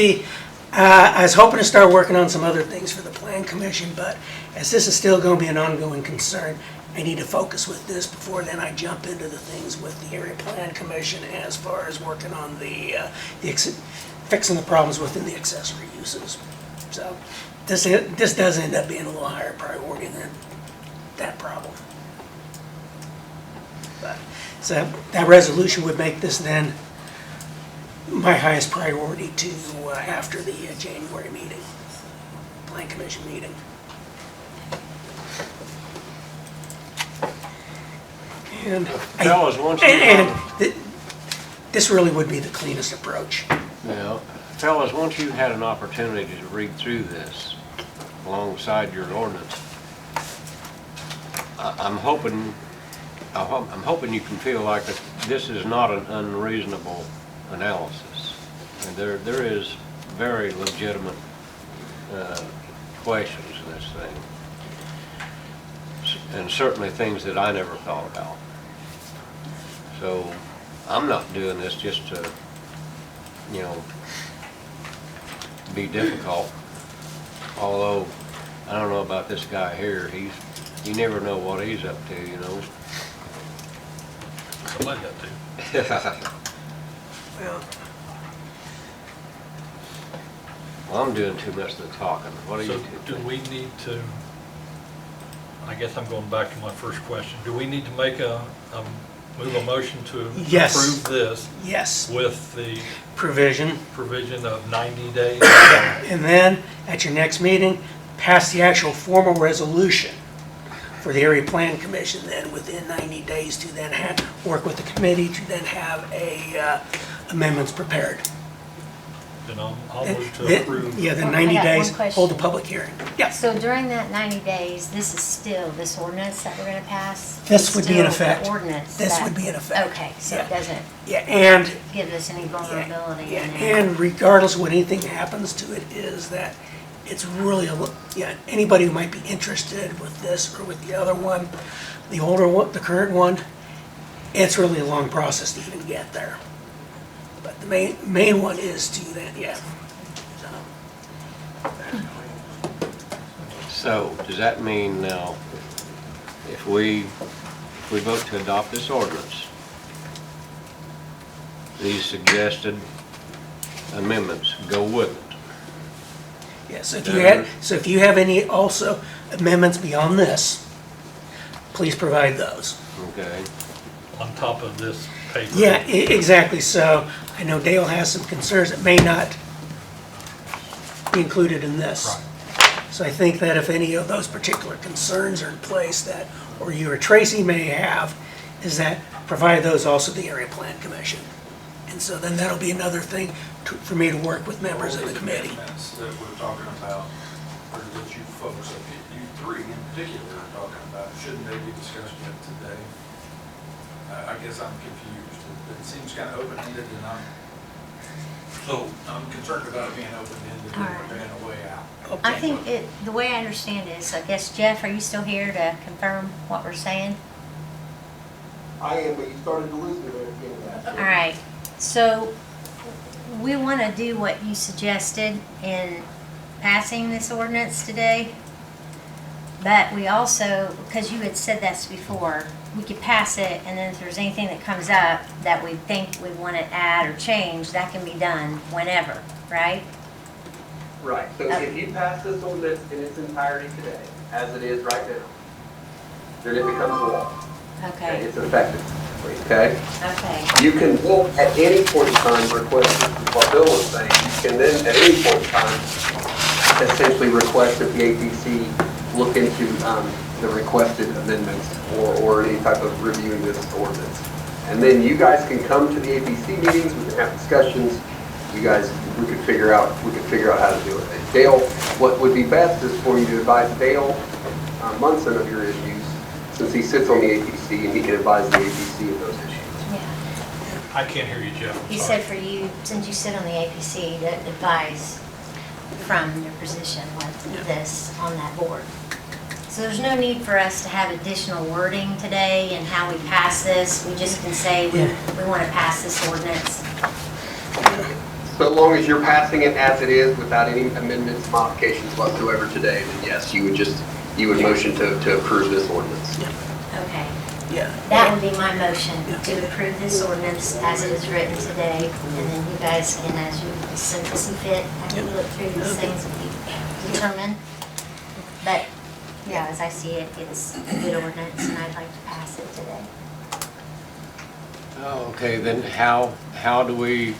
I was hoping to start working on some other things for the Plan Commission, but as this is still going to be an ongoing concern, I need to focus with this before then I jump into the things with the Area Plan Commission as far as working on fixing the problems within the accessory uses. So this does end up being a little higher priority than that problem. But, so that resolution would make this then my highest priority to after the January meeting, Plan Commission meeting. And Fellas, once you this really would be the cleanest approach. Well, fellas, once you've had an opportunity to read through this alongside your ordinance, I'm hoping you can feel like that this is not an unreasonable analysis. And there is very legitimate questions in this thing, and certainly things that I never thought about. So I'm not doing this just to, be difficult. Although I don't know about this guy here. You never know what he's up to, Somebody got to. Well, I'm doing too much of the talking. What do you So two do think? we need to, I guess I'm going back to my first question, do we need to make a move a motion to Yes. approve this Yes, with the provision. provision of 90 days. And then, at your next meeting, pass the actual formal resolution for the Area Plan Commission then within 90 days to then work with the committee to then have amendments prepared. Then I'll move to Then- approve. Yeah, then I 90 got one days, question. hold the public hearing. Yes, So during that 90 days, this is still this ordinance that we're going to pass? This would be in Still the effect. ordinance This that- would be in effect. Okay, so Yeah. it doesn't yeah, and give us any vulnerability Yeah, in there? and regardless of what anything happens to it, is that it's really, anybody who might be interested with this or with the other one, the older one, the current one, it's really a long process to even get there. But the main one is to that, yeah. So, does that mean now, if we vote to adopt this ordinance, these suggested amendments go with it? Yeah, so if you have any also amendments beyond this, please provide those. Okay? On top of this paper. Yeah, exactly. So I know Dale has some concerns that may not be included in this. Right. So I think that if any of those particular concerns are in place that, or you or Tracy may have, is that provide those also to the Area Plan Commission. And so then that'll be another thing for me to work with members of the committee. Amendments that we're talking about, or that you folks, you three in particular are talking about, shouldn't they be discussed yet today? I guess I'm confused. It seems kind of open-ended, and I'm concerned about it being open-ended All and right. we're being a way out. I think the way I understand it is, I guess, Jeff, are you still here to confirm what we're saying? I am, but you started to lose me there at the end of that. All right, so we want to do what you suggested in passing this ordinance today, but we also, because you had said this before, we could pass it, and then if there's anything that comes up that we think we want to add or change, that can be done whenever, right? Right, so if you pass this ordinance in its entirety today, as it is right now, then it becomes law. And Okay, it's effective, okay? okay, You can then, at any point in time, request, what Bill was saying, you can then, at any point in time, essentially request that the APC look into the requested amendments or any type of reviewing this ordinance. And then you guys can come to the APC meetings, we can have discussions, you guys, we could figure out how to do it. Dale, what would be best is for you to advise Dale Munson of your issues, since he sits on the APC and he can advise the APC of those issues. yeah. I can't hear you, Jeff. I'm You sorry. said for you, since you sit on the APC, to advise from your position with this on that board. So there's no need for us to have additional wording today and how we pass this. We just can say we want to pass this ordinance. So long as you're passing it as it is without any amendments, modifications whatsoever today, then yes, you would motion to approve this ordinance. Okay. Yeah. That would be my motion, to approve this ordinance as it is written today. And then you guys can, as you see fit, after you look through these things, you determine. But, yeah, as I see it, it's a good ordinance and I'd like to pass it today. Okay, then how do we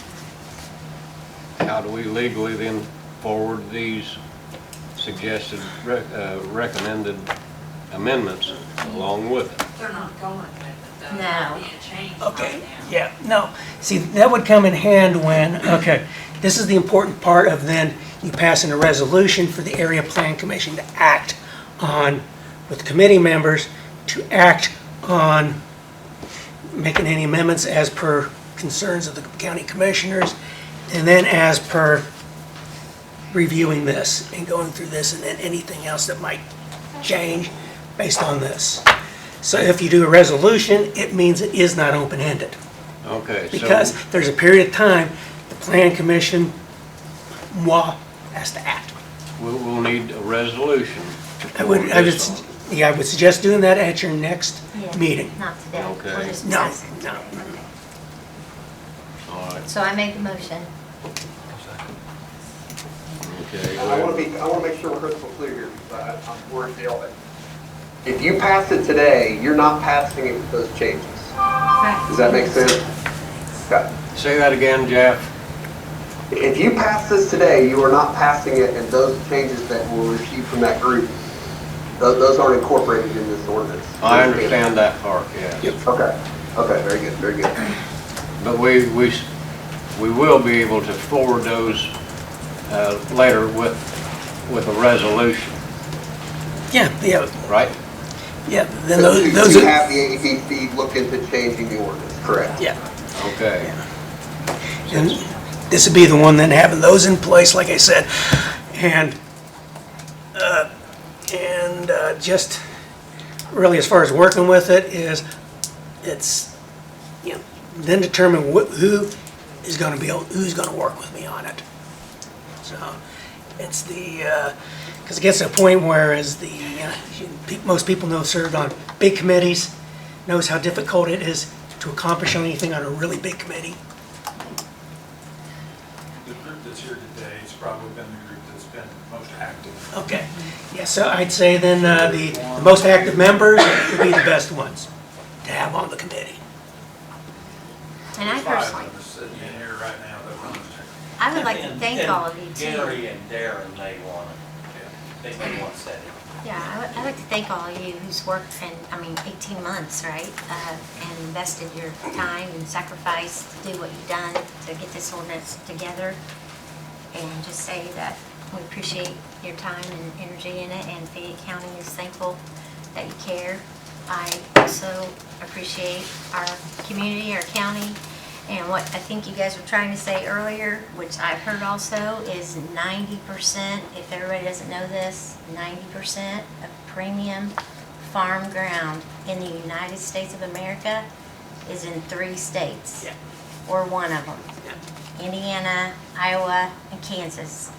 legally then forward these suggested, recommended amendments along with it? They're not going with it, though. No. They're being changed Okay, right now. yeah, no. See, that would come in hand when, okay, this is the important part of then you passing a resolution for the Area Plan Commission to act on, with committee members, to act on making any amendments as per concerns of the county commissioners, and then as per reviewing this and going through this, and then anything else that might change based on this. So if you do a resolution, it means it is not open-ended. Okay, so. Because there's a period of time, the plan commission, has to act. We'll need a resolution to I would, forward I would, this on. yeah, I would suggest doing that at your next Yeah, meeting. Not today. Okay. We're just No, discussing. no. All right, So I make a motion. okay. I want to make sure we're crystal clear here, because I'm worried Dale. If you pass it today, you're not passing it with those changes. Right. Does that make sense? Okay. Say that again, Jeff. If you pass this today, you are not passing it, and those changes that were received from that group, those aren't incorporated in this ordinance. I understand that part, yes. Okay, okay, very good, very good. But we will be able to forward those later with a resolution, Yeah, right? yeah, then So those you are, have the ABCC look into changing the ordinance, correct? yeah. Okay. And this would be the one then having those in place, like I said, and just really as far as working with it is, it's, you know, then determine who is going to who's going to work with me on it. So it's because it gets to a point where most people know served on big committees, knows how difficult it is to accomplish anything on a really big committee. The group that's here today has probably been the group that's been most active. Okay, yeah, so I'd say then the most active members would be the best ones to have on the committee. And I Five personally, of us sitting in here right now that run this thing. I would like to And- thank and all of you too. Gary and Darren may want to, they may want to set it. Yeah, I'd like to thank all of you who's worked, 18 months, right? And invested your time and sacrifice to do what you've done to get this ordinance together. And just say that we appreciate your time and energy in it, and Fayette County is thankful that you care. I also appreciate our community, our county, and what I think you guys were trying to say earlier, which I've heard also, is 90%, if everybody doesn't know this, 90% of premium farm ground in the United States of America is in 3 states. Yeah. Or one of them. Indiana, Iowa, and Kansas.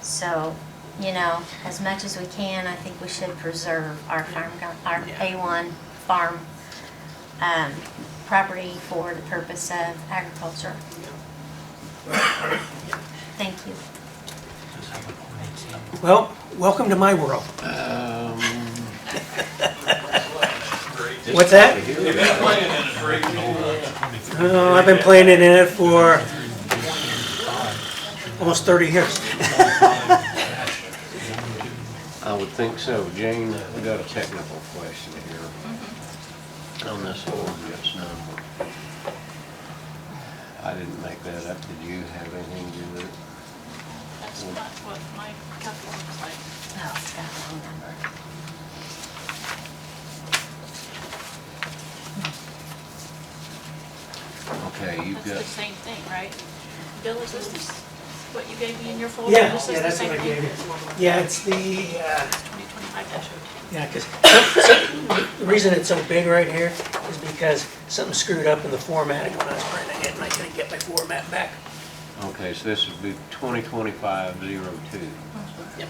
So, you know, as much as we can, I think we should preserve our our A1 farm property for the purpose of agriculture. Thank you. Well, welcome to my world. What's that? I've been playing it in it for almost 30 years. I would think so. Jane, we got a technical question here on this ordinance number. I didn't make that up. Did you have anything to do with it? That's not what my copy looks like. Oh, it's got a wrong number. Okay, you've That's got, the same thing, right? Bill, is this what you gave me in your folder? Yeah, This is yeah, the that's same what I thing? gave you. Yeah, it's the, 2025-02. yeah, because the reason it's so big right here is because something screwed up in the formatting when I was printing it, and I couldn't get my format back. okay, so this would be 2025-02. Yep.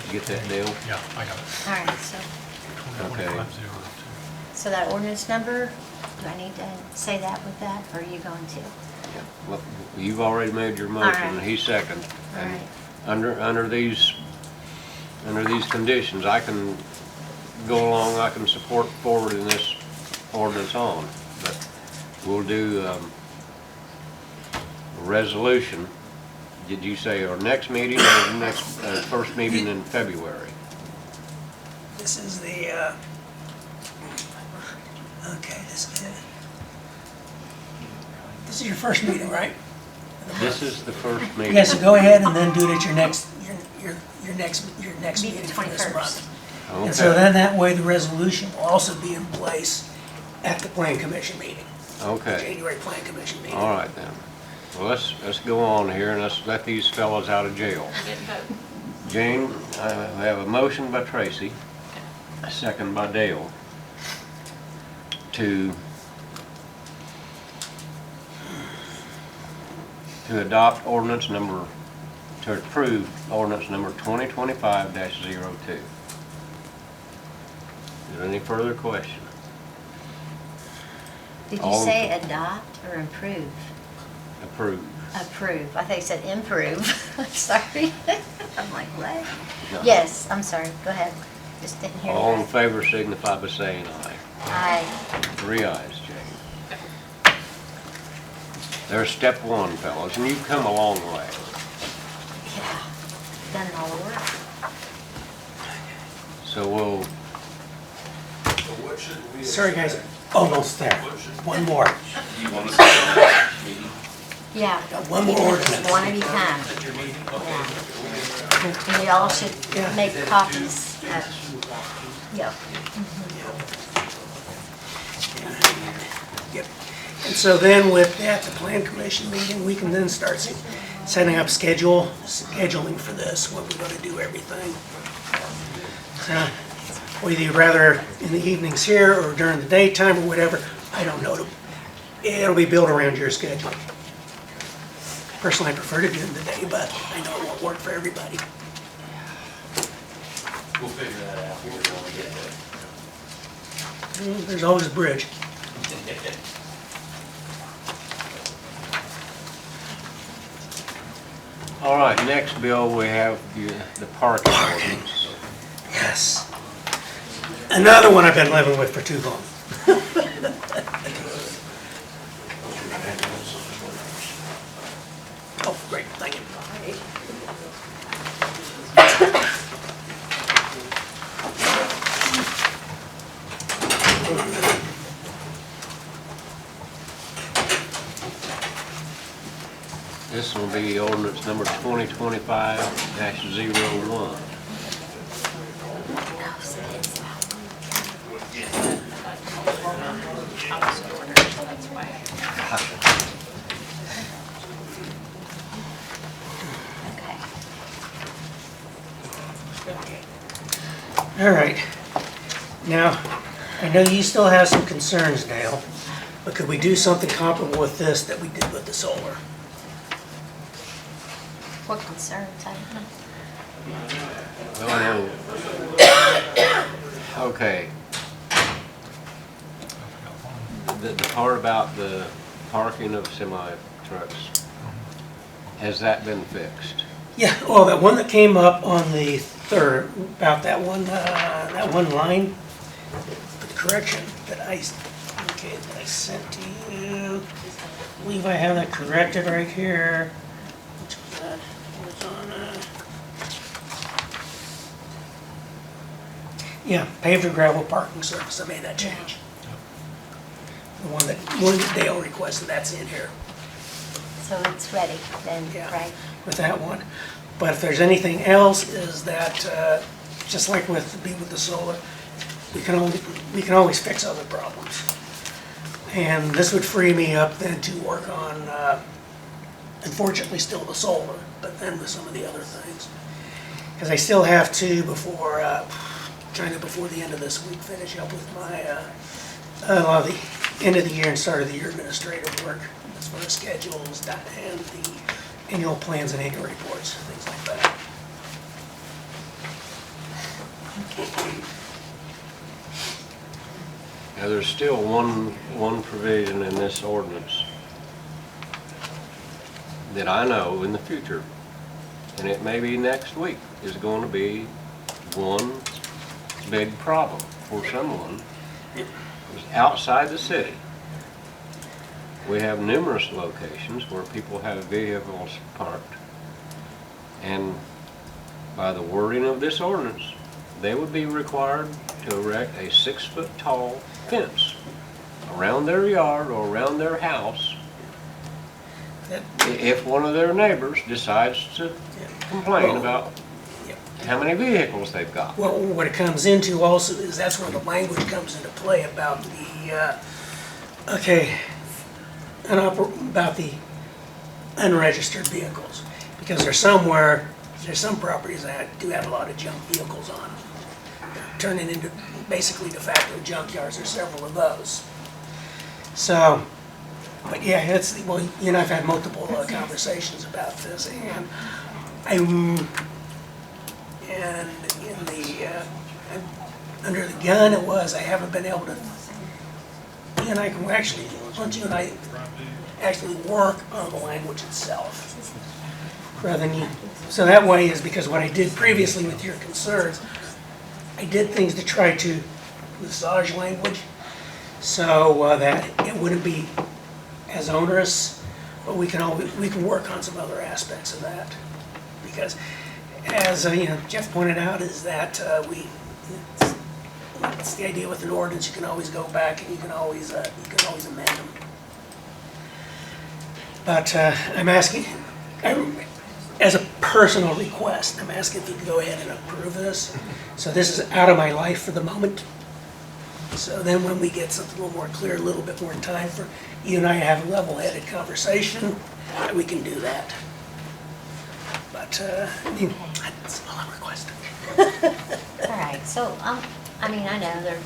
Did you get that, Dale? Yeah, I got it. All right, so, Okay. 2502. so that ordinance number, do I need to say that with that, or are you going to? Yeah. Well, you've already made your motion, and he seconded. All And right. Under these conditions, I can go along, I can support forwarding this ordinance on, but we'll do a resolution. Did you say our next meeting or the next, first meeting in February? This is the, okay, this is your first meeting, right? This is the first meeting. Yeah, so go ahead and then do it at your next Be the meeting for this 21st. month. And so Okay, then that way the resolution will also be in place at the Plan Commission meeting, okay. January Plan Commission meeting. All right then. Well, let's go on here and let's let these fellows out of jail. I didn't vote. Jane, I have a motion by Tracy, a second by Dale, to adopt ordinance number, to approve ordinance number 2025-02. Is there any further question? Did you All in say adopt or improve? Approve. Approve. I thought you said improve. I'm sorry. I'm like, what? No. Yes, I'm sorry. Go ahead. Just didn't hear All in that. favor signify by saying aye. Aye. 3 ayes, Jane. There's step one, fellas, and you've come a long way. Yeah. Done all the work. So we'll, So what should we? Sorry, guys, expect? almost there. What should- One more. You want to say on next meeting? Yeah. Got one more ordinance. One at a time. At your meeting? Yeah. And y'all should Yeah. make copies of, yeah. Yep. And so then with that, the plan commission meeting, we can then start setting up scheduling for this, when we're gonna do everything. So, whether you'd rather in the evenings here or during the daytime or whatever, I don't know. It'll be built around your schedule. Personally, I prefer to do it in the day, but I know it won't work for everybody. We'll figure that out when we get there. There's always a bridge. all right, next bill, we have the parking ordinance. Yes. Another one I've been living with for too long. Oh, great, thank you. This will be ordinance number 2025-01. All right. Now, I know you still have some concerns, Dale, but could we do something comparable with this that we did with the solar? What concerns, I don't know. Oh, okay. The part about the parking of semi-trucks, has that been fixed? Yeah, oh, that one that came up on the third, about that one line, the correction that I sent to you. I believe I have that corrected right here. Which one was on, yeah, paved and gravel parking surface, I made that change. The one that Dale requested, that's in here. So it's ready then, Yeah. right? With that one. But if there's anything else, is that, just like with the solar, we can always fix other problems. And this would free me up then to work on, unfortunately still the solar, but then with some of the other things. Because I still have to, before the end of this week, finish up with my, a lot of the end of the year and start of the year administrative work, as far as schedules, and the annual plans and annual reports, things like that. Now, there's still one provision in this ordinance that I know in the future, and it may be next week, is going to be one big problem for someone who's outside the city. We have numerous locations where people have vehicles parked, and by the wording of this ordinance, they would be required to erect a 6-foot-tall fence around their yard or around their house if one of their neighbors decides to complain about how many vehicles they've got. Well, what it comes into also is that's where the language comes into play about the, about the unregistered vehicles. Because there's some properties that do have a lot of junk vehicles on them. Turning into basically de facto junkyards, there's several of those. So, but yeah, well, you and I've had multiple conversations about this, and under the gun I haven't been able to, once you and I actually work on the language itself. Rather than so that way is because what I did previously with your concerns, I did things to try to massage language so that it wouldn't be as onerous, but we can work on some other aspects of that. Because as Jeff pointed out, is that it's the idea with an ordinance, you can always go back and you can always amend them. But I'm asking, as a personal request, I'm asking if you could go ahead and approve this. So this is out of my life for the moment. So then when we get something a little more clear, a little bit more time for you and I to have a level-headed conversation, we can do that. But, that's all I'm requesting. All right, so, I mean, I know there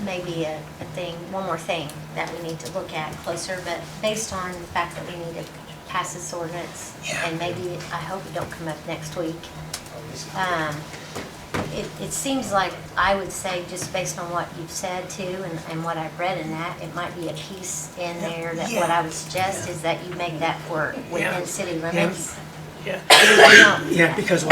may be a thing, one more thing that we need to look at closer, but based on the fact that we need to pass this ordinance, Yeah. and maybe, I hope it don't come up next week, it seems like, I would say, just based on what you've said too, and what I've read in that, it might be a piece in there that what I would suggest is that you make that work within city limits. Yeah. Yeah. Yeah, because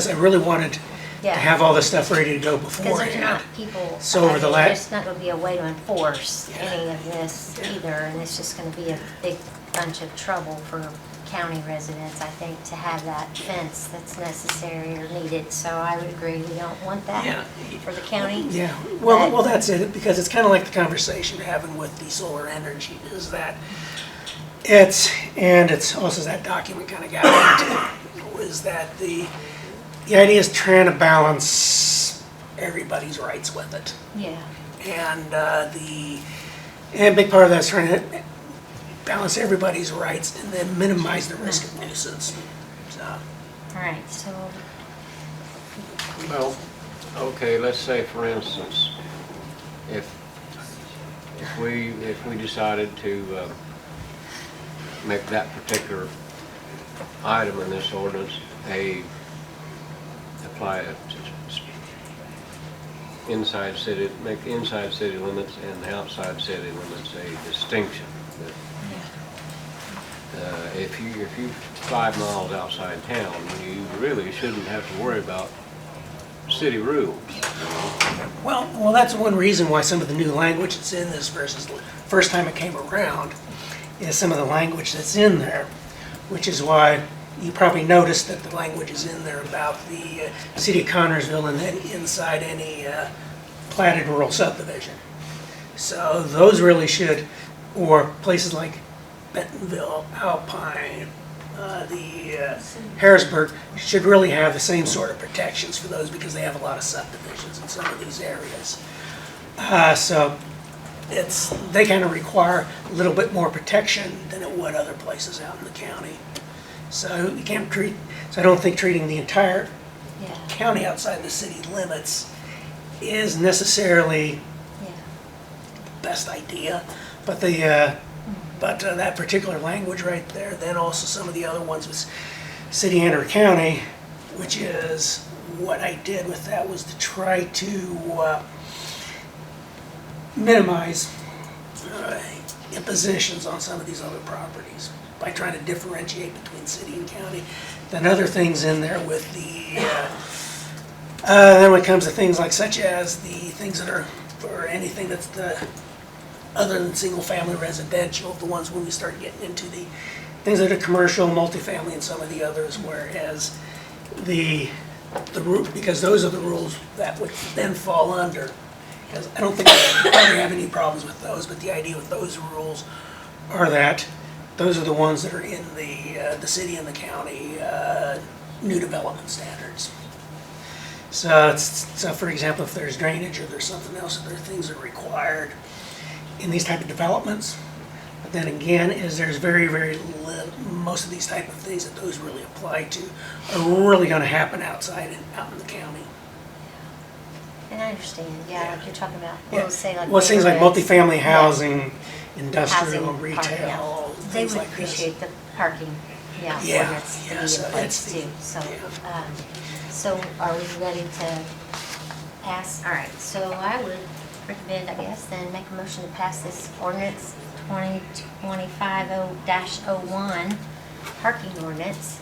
I really wanted to Yeah. have all this stuff ready to go Because there's beforehand. not people, So over the there's not gonna be a way to enforce Yeah. any of this Yeah. either, and it's just gonna be a big bunch of trouble for county residents, I think, to have that fence that's necessary or needed, so I would agree, we don't want that Yeah. for the county. Yeah, well, that's it, because it's kind of like the conversation we're having with the solar energy, is that it's also that document kind of got into, is that the idea is trying to balance everybody's rights with it. Yeah, And and a big part of that is trying to balance everybody's rights and then minimize the risk of nuisance. So, all right, so, Well, okay, let's say for instance, if we decided to make that particular item in this ordinance apply it to inside city, make the inside city limits and the outside city limits a distinction. If you 5 miles outside town, you really shouldn't have to worry about city rules. well, that's one reason why some of the new language that's in this versus the first time it came around is some of the language that's in there, which is why you probably noticed that the language is in there about the city of Connersville and then inside any platted rural subdivision. So those really should, or places like Bentonville, Alpine, Harrisburg should really have the same sort of protections for those because they have a lot of subdivisions in some of these areas. So they kind of require a little bit more protection than it would other places out in the county. So you can't so I don't think treating the entire yeah, county outside the city limits is necessarily yeah, the best idea, but that particular language right there, then also some of the other ones was city and/or county, which is what I did with that was to try to minimize impositions on some of these other properties by trying to differentiate between city and county. Then other things in there with then when it comes to things like such as the things that are, or anything that's other than single-family residential, the ones when we start getting into the things that are commercial, multifamily, and some of the others, whereas because those are the rules that would then fall under. Because I don't think we probably have any problems with those, but the idea with those rules are that those are the ones that are in the city and the county new development standards. So for example, if there's drainage or there's something else, if there are things that are required in these type of developments. But then again, there's very, very little, most of these type of things that those really apply to are really going to happen out in the county. and I understand, yeah, like you're talking about, Yeah. we'll say like. Well, it's things like neighborhoods. multifamily Yeah. housing, industrial, Housing, retail, parking, yeah. They things would like this. appreciate the parking, yeah, Yeah, ordinance to yeah, be so in place it's too, so, yeah. so are we ready to pass? All right, so I would recommend, I guess, then make a motion to pass this ordinance 2025-01, parking ordinance.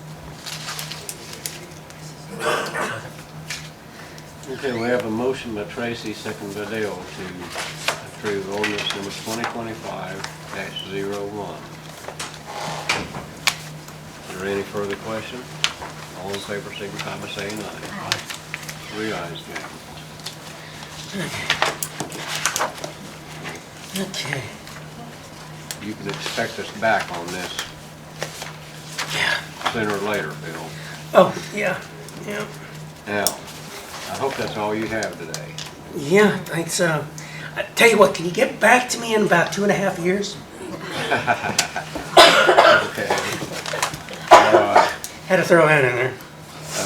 Okay, we have a motion by Tracy, second by Dale to approve ordinance number 2025-01. Is there any further question? All in favor signify by saying aye. Aye. 3 ayes, Jack. Okay. You can expect us back on this sooner or later, Bill. Oh, yeah, yeah. Now, I hope that's all you have today. Yeah, I think so. I tell you what, can you get back to me in about 2.5 years? Okay. Had to throw that in there.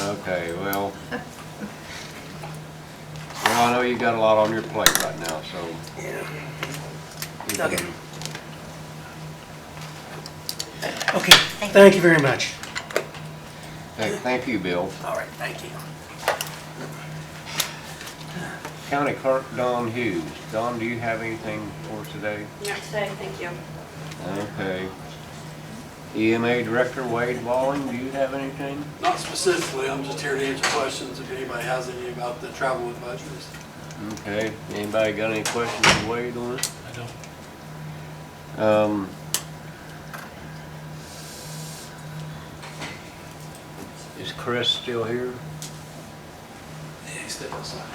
Okay, well, I know you got a lot on your plate right now, so Yeah. you Okay. can, Okay, thank you very much. thank you, Bill. All right, thank you. County Clerk Don Hughes. Don, do you have anything for us today? Not today, thank you. Okay. EMA Director Wade Walling, do you have anything? Not specifically, I'm just here to answer questions if anybody has any about the travel advisories. Okay, anybody got any questions for Wade on it? I don't. Is Chris still here? Yeah, he stepped outside.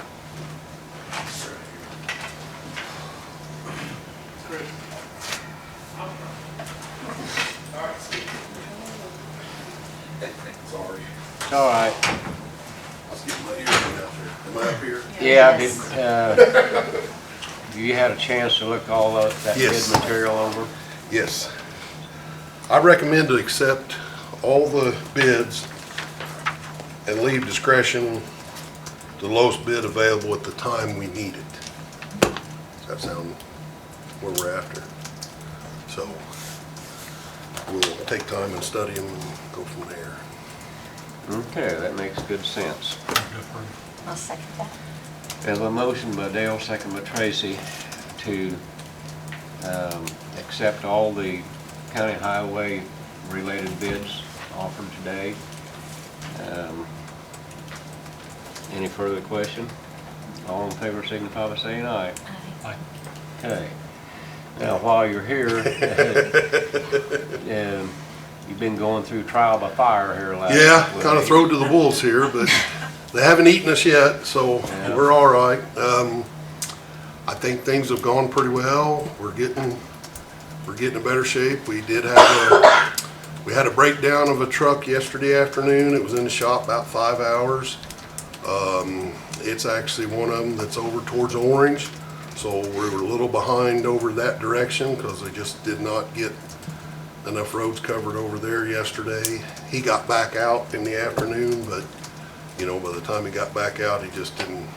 Great. Sorry. It's all right. I was getting my ears out there. Am I up here? Yeah, I did, you had a chance to look all of that bid Yes. material over? Yes. I recommend to accept all the bids and leave discretion to the lowest bid available at the time we need it. Does that sound where we're after? So we'll take time and study them and go from there. Okay, that makes good sense. I'll second that. There's a motion by Dale, second by Tracy, to accept all the county highway related bids offered today. Any further question? All in favor signify by saying aye. Aye. Okay. Now, while you're here, you've been going through trial by fire here last. Yeah, week. kind of thrown to the wolves here, but they haven't eaten us yet, so Yeah. we're all right. I think things have gone pretty well. We're getting in better shape. We had a breakdown of a truck yesterday afternoon. It was in the shop about 5 hours. It's actually one of them that's over towards Orange, so we were a little behind over that direction because they just did not get enough roads covered over there yesterday. He got back out in the afternoon, but by the time he got back out, he just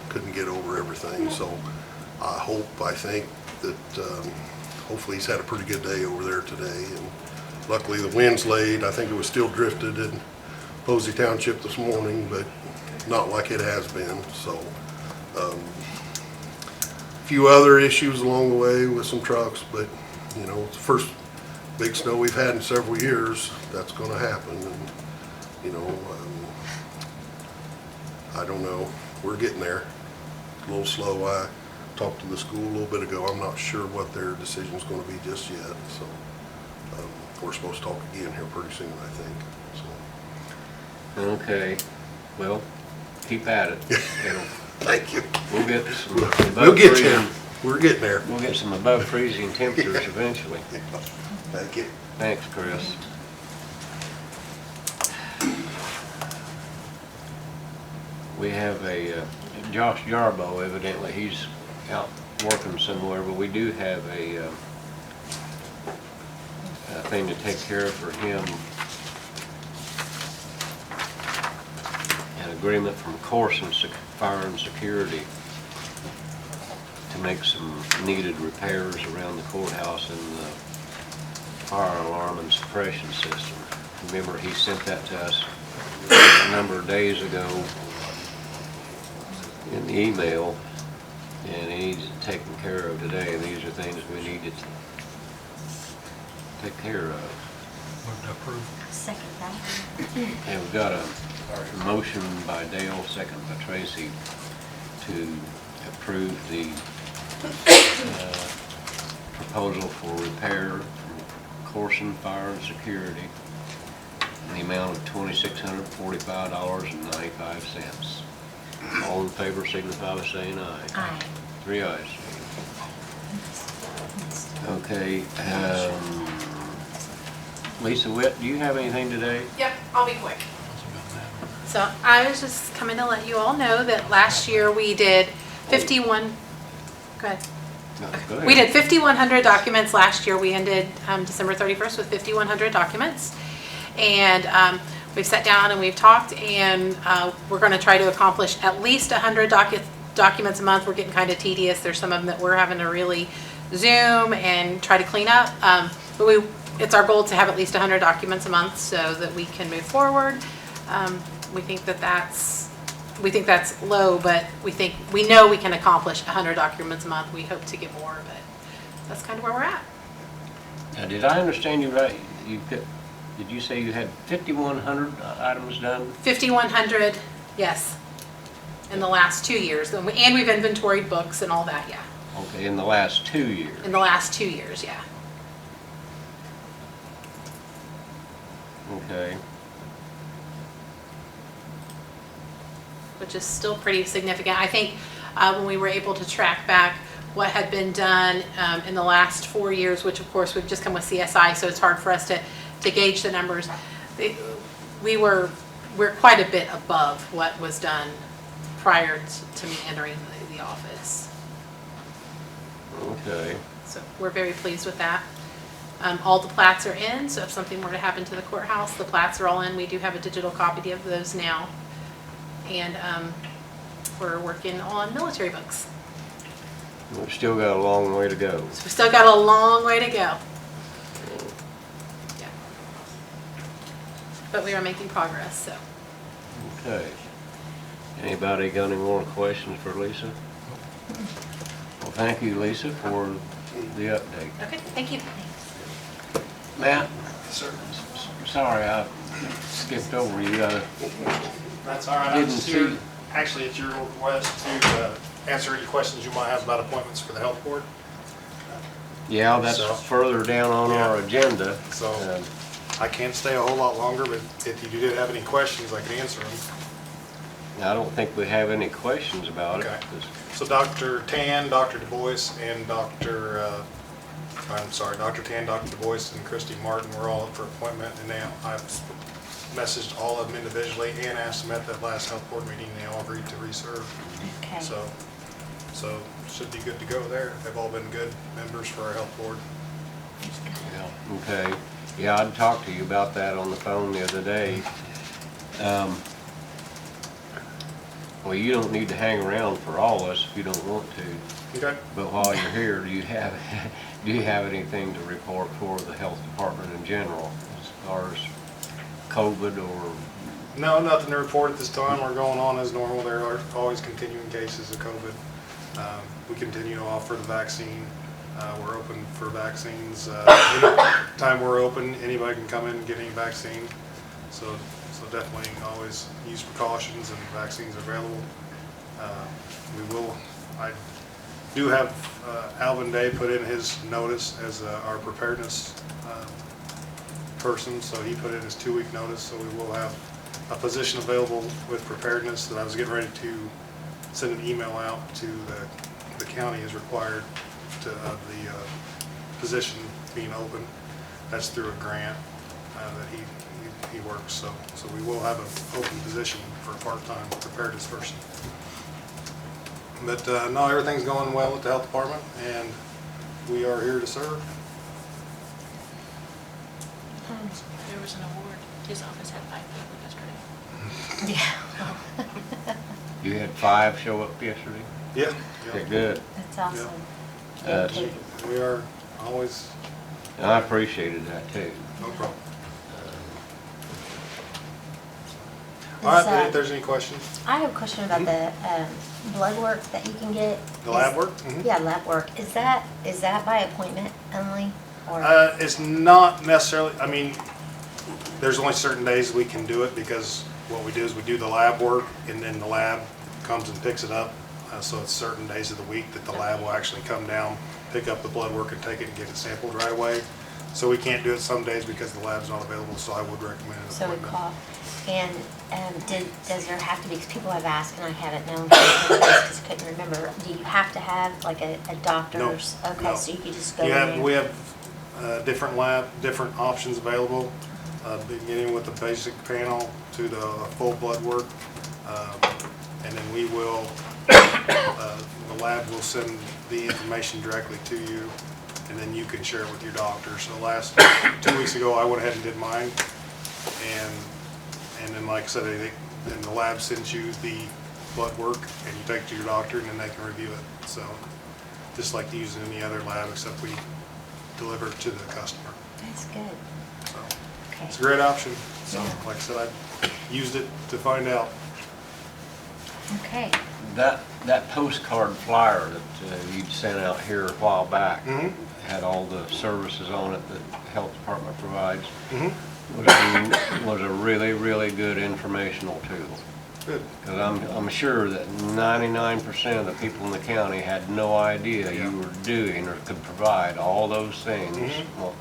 couldn't get over everything. So I think that hopefully he's had a pretty good day over there today. And luckily the wind's laid. I think it was still drifted in Posey Township this morning, but not like it has been. So a few other issues along the way with some trucks, but it's the first big snow we've had in several years. That's going to happen, and I don't know. We're getting there. A little slow. I talked to the school a little bit ago. I'm not sure what their decision's going to be just yet. So we're supposed to talk again here pretty soon, I think. So. Okay, well, keep at it. Thank you. We'll get some We'll above get freezing. there. We're getting there. We'll get some above freezing temperatures eventually. Thank you. Thanks, Chris. We have a Josh Jarbo, evidently he's out working somewhere, but we do have a thing to take care of for him. An agreement from Corson Fire and Security to make some needed repairs around the courthouse and the fire alarm and suppression system. Remember, he sent that to us a number of days ago in the email, and he needs it taken care of today. These are things we need to take care of. Move to approve. I'll second that. And we've got a motion by Dale, second by Tracy, to approve the proposal for repair from Corson Fire and Security in the amount of $2,645.95. All in favor signify by saying aye. Aye. 3 ayes. Okay, Lisa Witt, do you have anything today? Yep, I'll be quick. So I was just coming to let you all know that last year we did 51, go ahead. No, go ahead. We did 5,100 documents last year. We ended December 31st with 5,100 documents. And we've sat down and we've talked, and we're going to try to accomplish at least 100 documents a month. We're getting kind of tedious. There's some of them that we're having to really zoom and try to clean up. But it's our goal to have at least 100 documents a month so that we can move forward. We think that's low, but we know we can accomplish 100 documents a month. We hope to get more, but that's kind of where we're at. Now, did I understand you right? Did you say you had 5,100 items done? 5,100, yes, in the last 2 years. And we've inventoried books and all that, yeah. Okay, in the last 2 years? In the last 2 years, yeah. Okay. Which is still pretty significant. I think when we were able to track back what had been done in the last 4 years, which of course we've just come with CSI, so it's hard for us to gauge the numbers. We're quite a bit above what was done prior to me entering the office. Okay. So we're very pleased with that. All the plats are in, so if something were to happen to the courthouse, the plats are all in. We do have a digital copy of those now. And we're working on military books. We've still got a long way to go. So we've still got a long way to go. Yeah. But we are making progress, so. Okay. Anybody got any more questions for Lisa? Well, thank you, Lisa, for the update. Okay, thank you. Matt? Sir. Sorry, I skipped over you. That's all right. I'm Didn't just here, see. actually, at your request to answer any questions you might have about appointments for the health board. Yeah, that's So- further down on our agenda. So Uh, I can't stay a whole lot longer, but if you did have any questions, I can answer them. I don't think we have any questions about it. Okay. So Dr. Tan, Dr. Du Bois, and Dr. Tan, Dr. Du Bois, and Christy Martin were all up for appointment, and now I've messaged all of them individually and asked them at that last health board meeting, and they all agreed to reserve. Okay. So should be good to go there. They've all been good members for our health board. Yeah, okay. Yeah, I'd talked to you about that on the phone the other day. Well, you don't need to hang around for all of us if you don't want to. Okay. But while you're here, do you have anything to report for the health department in general as far as COVID or? No, nothing to report at this time. We're going on as normal. There are always continuing cases of COVID. We continue to offer the vaccine. We're open for vaccines. Anytime we're open, anybody can come in and get any vaccine. So definitely always use precautions, and vaccines are available. I do have Alvin Day put in his notice as our preparedness person, so he put in his 2-week notice, so we will have a position available with preparedness that I was getting ready to send an email out to the county is required of the position being open. That's through a grant that he works, so we will have an open position for a part-time preparedness person. But no, everything's going well with the health department, and we are here to serve. There was an award. His office had 5 people yesterday. Yeah. You had 5 show up yesterday? Yeah. Okay, good. That's awesome. We are always, And I appreciated that too. no problem. All right, if there's any questions. I have a question about the blood work that you can get. The lab work? Mhm. Yeah, lab work. Is that by appointment only? Or It's not necessarily, I mean, there's only certain days we can do it, because what we do is we do the lab work, and then the lab comes and picks it up So it's certain days of the week that the lab will actually come down, pick up the blood work and take it and get it sampled right away. So we can't do it some days because the lab's not available, so I would recommend an So we appointment. call. And does there have to be, because people have asked and I haven't known because I couldn't remember, do you have to have like a doctor's? No, Okay, no. so you could just go in there? We have different options available, beginning with the basic panel to the full blood work. And then we will, the lab will send the information directly to you, and then you can share it with your doctor. So 2 weeks ago, I went ahead and did mine, and then like I said, then the lab sends you the blood work, and you take it to your doctor, and then they can review it. So just like using any other lab, except we deliver it to the customer. That's good. So Okay. it's a great option. So Yeah. like I said, I used it to find out. Okay. That postcard flyer that you'd sent out here a while back Mhm. had all the services on it that the health department provides. Mhm. Was a really, really good informational tool. Good. Because I'm sure that 99% of the people in the county had no idea Yeah. you were doing or could provide all those things Mhm.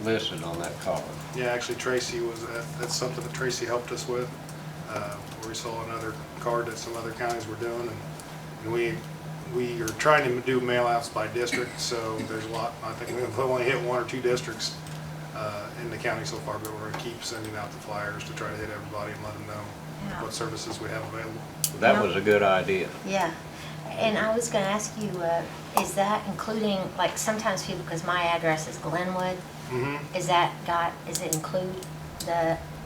listed on that card. Yeah, actually Tracy that's something that Tracy helped us with. We saw another card that some other counties were doing, and we are trying to do mail outs by district, so there's a lot. I think we've only hit 1 or 2 districts in the county so far, but we're going to keep sending out the flyers to try to hit everybody and let them know Yeah. what services we have available. That was a good idea. Yeah. And I was going to ask you, is that including, like sometimes people, because my address is Glenwood, Mm-hmm. does it include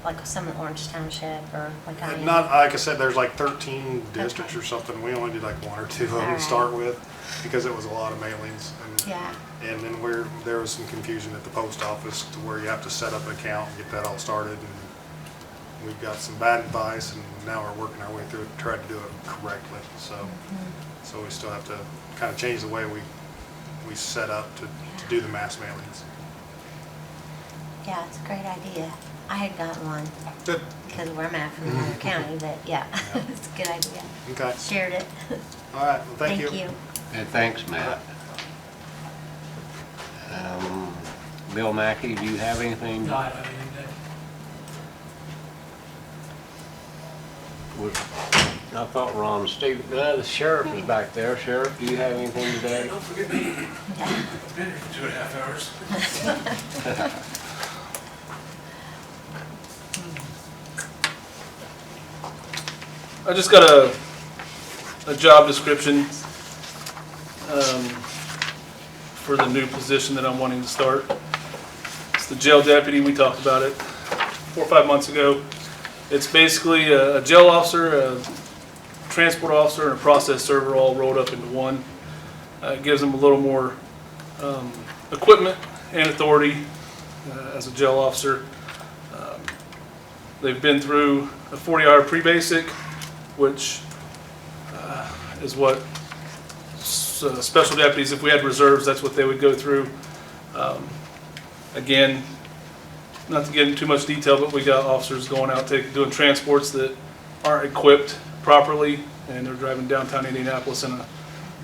like some Orange Township or like I am? Not, like I said, there's like 13 districts or something. We only did like 1 or 2 of them Alright. to start with because it was a lot of mailings. Yeah. And then there was some confusion at the post office to where you have to set up an account and get that all started. And we've got some bad advice, and now we're working our way through it to try to do it correctly. So we still have to kind of change the way we set up to do the mass mailings. Yeah, it's a great idea. I had got one Good. because where I'm at from another county, but yeah, it's a good idea. Okay. Shared it. All right. Well, thank you. Hey, thanks, Matt. Bill Mackey, do you have anything? No, I don't have anything I thought Ron Steve, the sheriff is back there. Sheriff, do you have anything today? Don't forget me. I've been here for 2.5 hours. I just got a job description for the new position that I'm wanting to start. It's the jail deputy. We talked about it 4 or 5 months ago. It's basically a jail officer, a transport officer, and a process server all rolled up into one. It gives them a little more equipment and authority as a jail officer. They've been through a 40-hour pre-basic, which is what special deputies, if we had reserves, that's what they would go through. Again, not to get into too much detail, but we got officers going out doing transports that aren't equipped properly, and they're driving downtown Indianapolis in a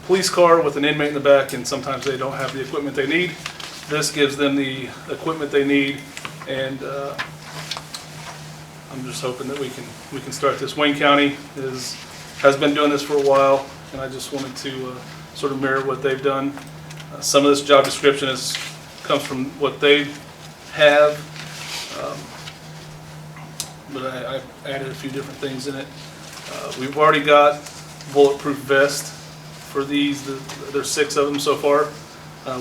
police car with an inmate in the back, and sometimes they don't have the equipment they need. This gives them the equipment they need, and I'm just hoping that we can start this. Wayne County has been doing this for a while, and I just wanted to sort of mirror what they've done. Some of this job description comes from what they have, but I added a few different things in it. We've already got bulletproof vest for these. There's 6 of them so far.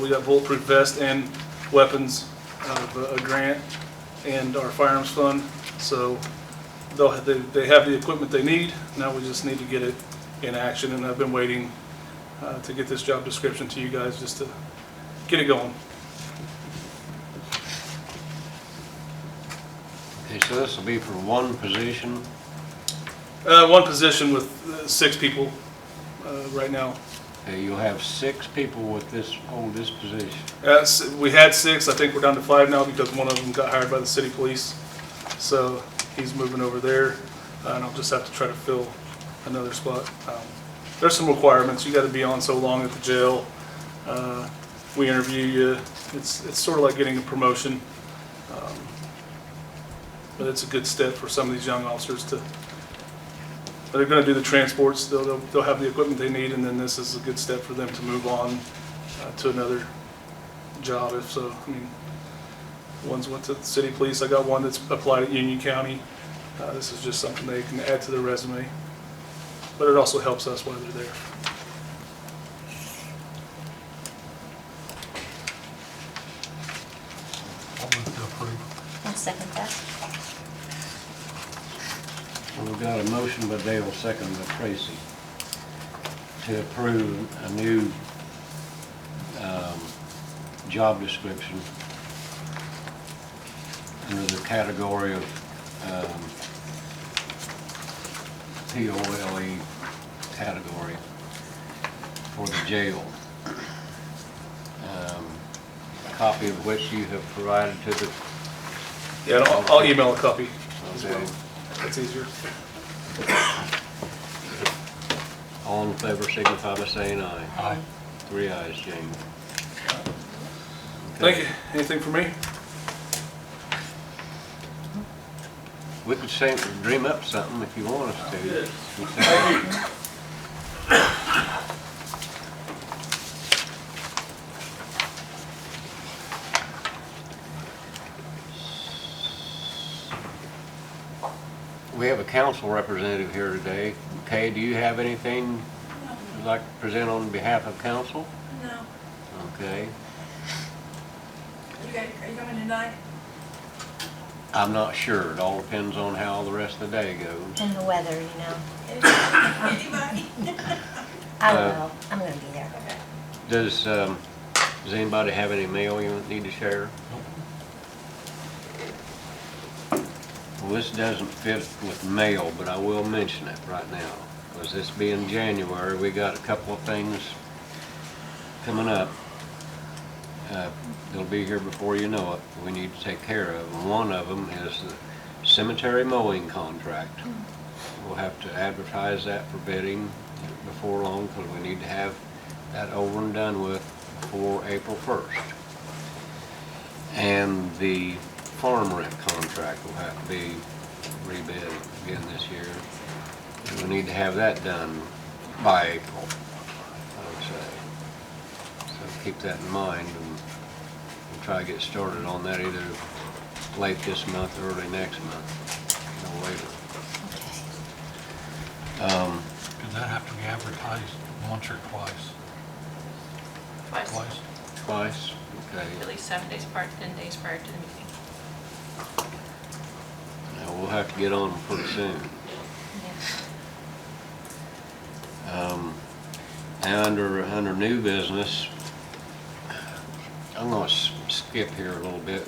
We got bulletproof vest and weapons out of a grant and our firearms fund. So they have the equipment they need. Now we just need to get it in action, and I've been waiting to get this job description to you guys just to get it going. Okay, so this will be for one position. One position with 6 people right now. Okay, you'll have 6 people with this position. We had 6. I think we're down to 5 now because one of them got hired by the city police. So he's moving over there, and I'll just have to try to fill another spot. there's some requirements. You got to be on so long at the jail. We interview you. It's sort of like getting a promotion. But it's a good step for some of these young officers to, they're going to do the transports. They'll have the equipment they need, and then this is a good step for them to move on to another job if so. I mean, one's went to the city police. I got one that's applied at Union County. This is just something they can add to their resume. But it also helps us while they're there. I'll move to approve. I'll second that. We've got a motion by Dale, second by Tracy, to approve a new job description under the category of POLE category for the jail. A copy of which you have provided to the... Yeah, and I'll email a copy as Okay. well. That's easier. All in favor signify by saying aye. Aye. 3 ayes, James. Thank you. Anything for me? We could say, dream up something if you want us to. We have a council representative here today. Kay, do you have anything you'd like to present on behalf of council? No. Okay. Are you coming tonight? I'm not sure. It all depends on how the rest of the day goes. And the weather, you know. Anybody? I will. I'm gonna be there. Does anybody have any mail you need to share? Well, this doesn't fit with mail, but I will mention it right now. Because this being January, we got a couple of things coming up. They'll be here before you know it. We need to take care of. And one of them is the cemetery mowing contract. We'll have to advertise that for bidding before long because we need to have that over and done with before April 1st. And the farm rent contract will have to be rebid again this year. And we need to have that done by April, I would say. So keep that in mind, and we'll try to get started on that either late this month or early next month, no later. Does that have to be advertised once or twice? Twice. Twice? Okay. At least 7 days prior, 10 days prior to the meeting. Now, we'll have to get on pretty soon. Now, under new business, I'm going to skip here a little bit.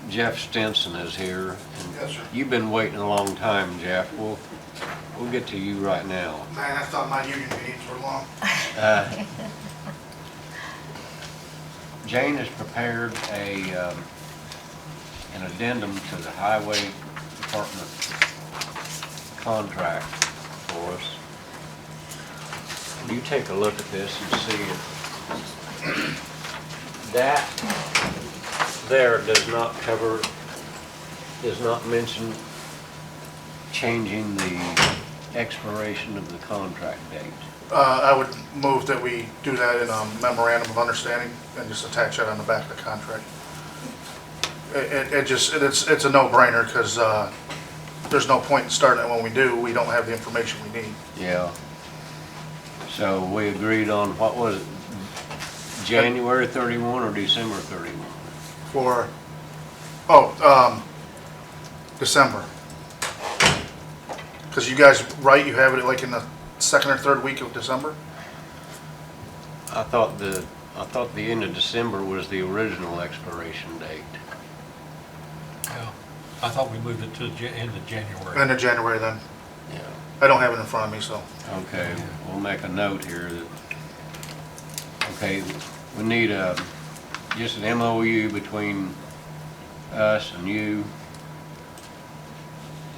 Jeff Stinson is here. Yes, sir. You've been waiting a long time, Jeff. We'll get to you right now. Man, I thought my union meetings were long. Jane has prepared an addendum to the Highway Department contract for us. You take a look at this and see if that there does not mention changing the expiration of the contract date. I would move that we do that in a memorandum of understanding and just attach that on the back of the contract. It's a no-brainer because there's no point in starting it when we do. We don't have the information we need. Yeah. So we agreed on, what was it, January 31 or December 31? December. Because you guys, right, you have it like in the second or third week of December? I thought the end of December was the original expiration date. Yeah. I thought we moved it to the end of January. End of January then. Yeah. I don't have it in front of me, so. Okay, we'll make a note here that, okay, we need just an MOU between us and you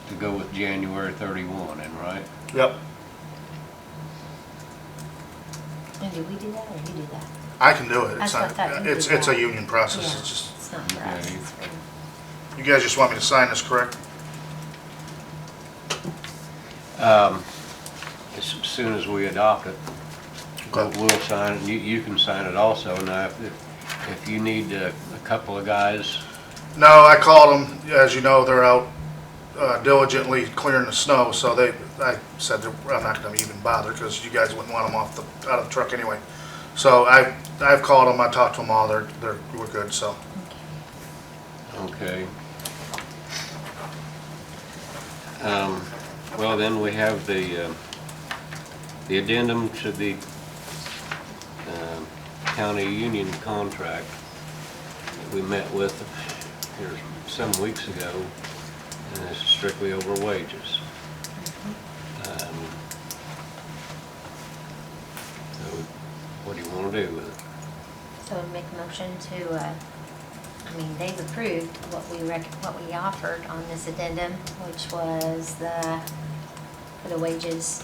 to go with January 31, and right? Yep. Jane, do we do that or you do that? I can do it. That's what I thought you It's did a that. union process. Yeah, It's just, it's not for us, Okay. it's for. you guys just want me to sign this, correct? As soon as we adopt it, we'll sign it, and you can sign it also. Now, if you need a couple of guys, No, I called them. As you know, they're out diligently clearing the snow, so I said I'm not gonna even bother because you guys wouldn't want them out of the truck anyway. So I've called them, I talked to them all, we're good, so. okay. Well, then we have the addendum to the county union contract that we met with here some weeks ago, and this is strictly over wages. So what do you want to do with it? So make a motion to, I mean, they've approved what we offered on this addendum, which was for the wages,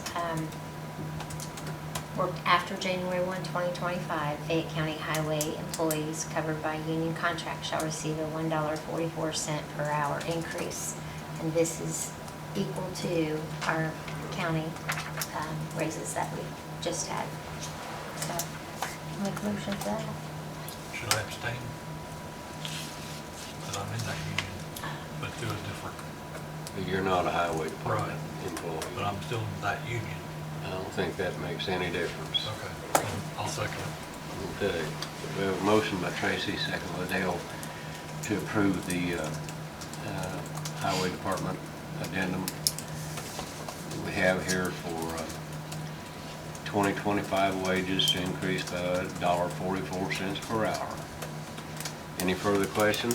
worked after January 1, 2025, Fayette County Highway employees covered by union contract shall receive a $1.44 per hour increase. And this is equal to our county raises that we just had. So, make a motion for that. Should I abstain? Because I'm in that union, but through a different, You're not a highway department but employee. I'm still in that union. I don't think that makes any difference. Okay, I'll second it. Okay, we have a motion by Tracy, second by Dale, to approve the highway department addendum that we have here for 2025 wages to increase by $1.44 per hour. Any further question?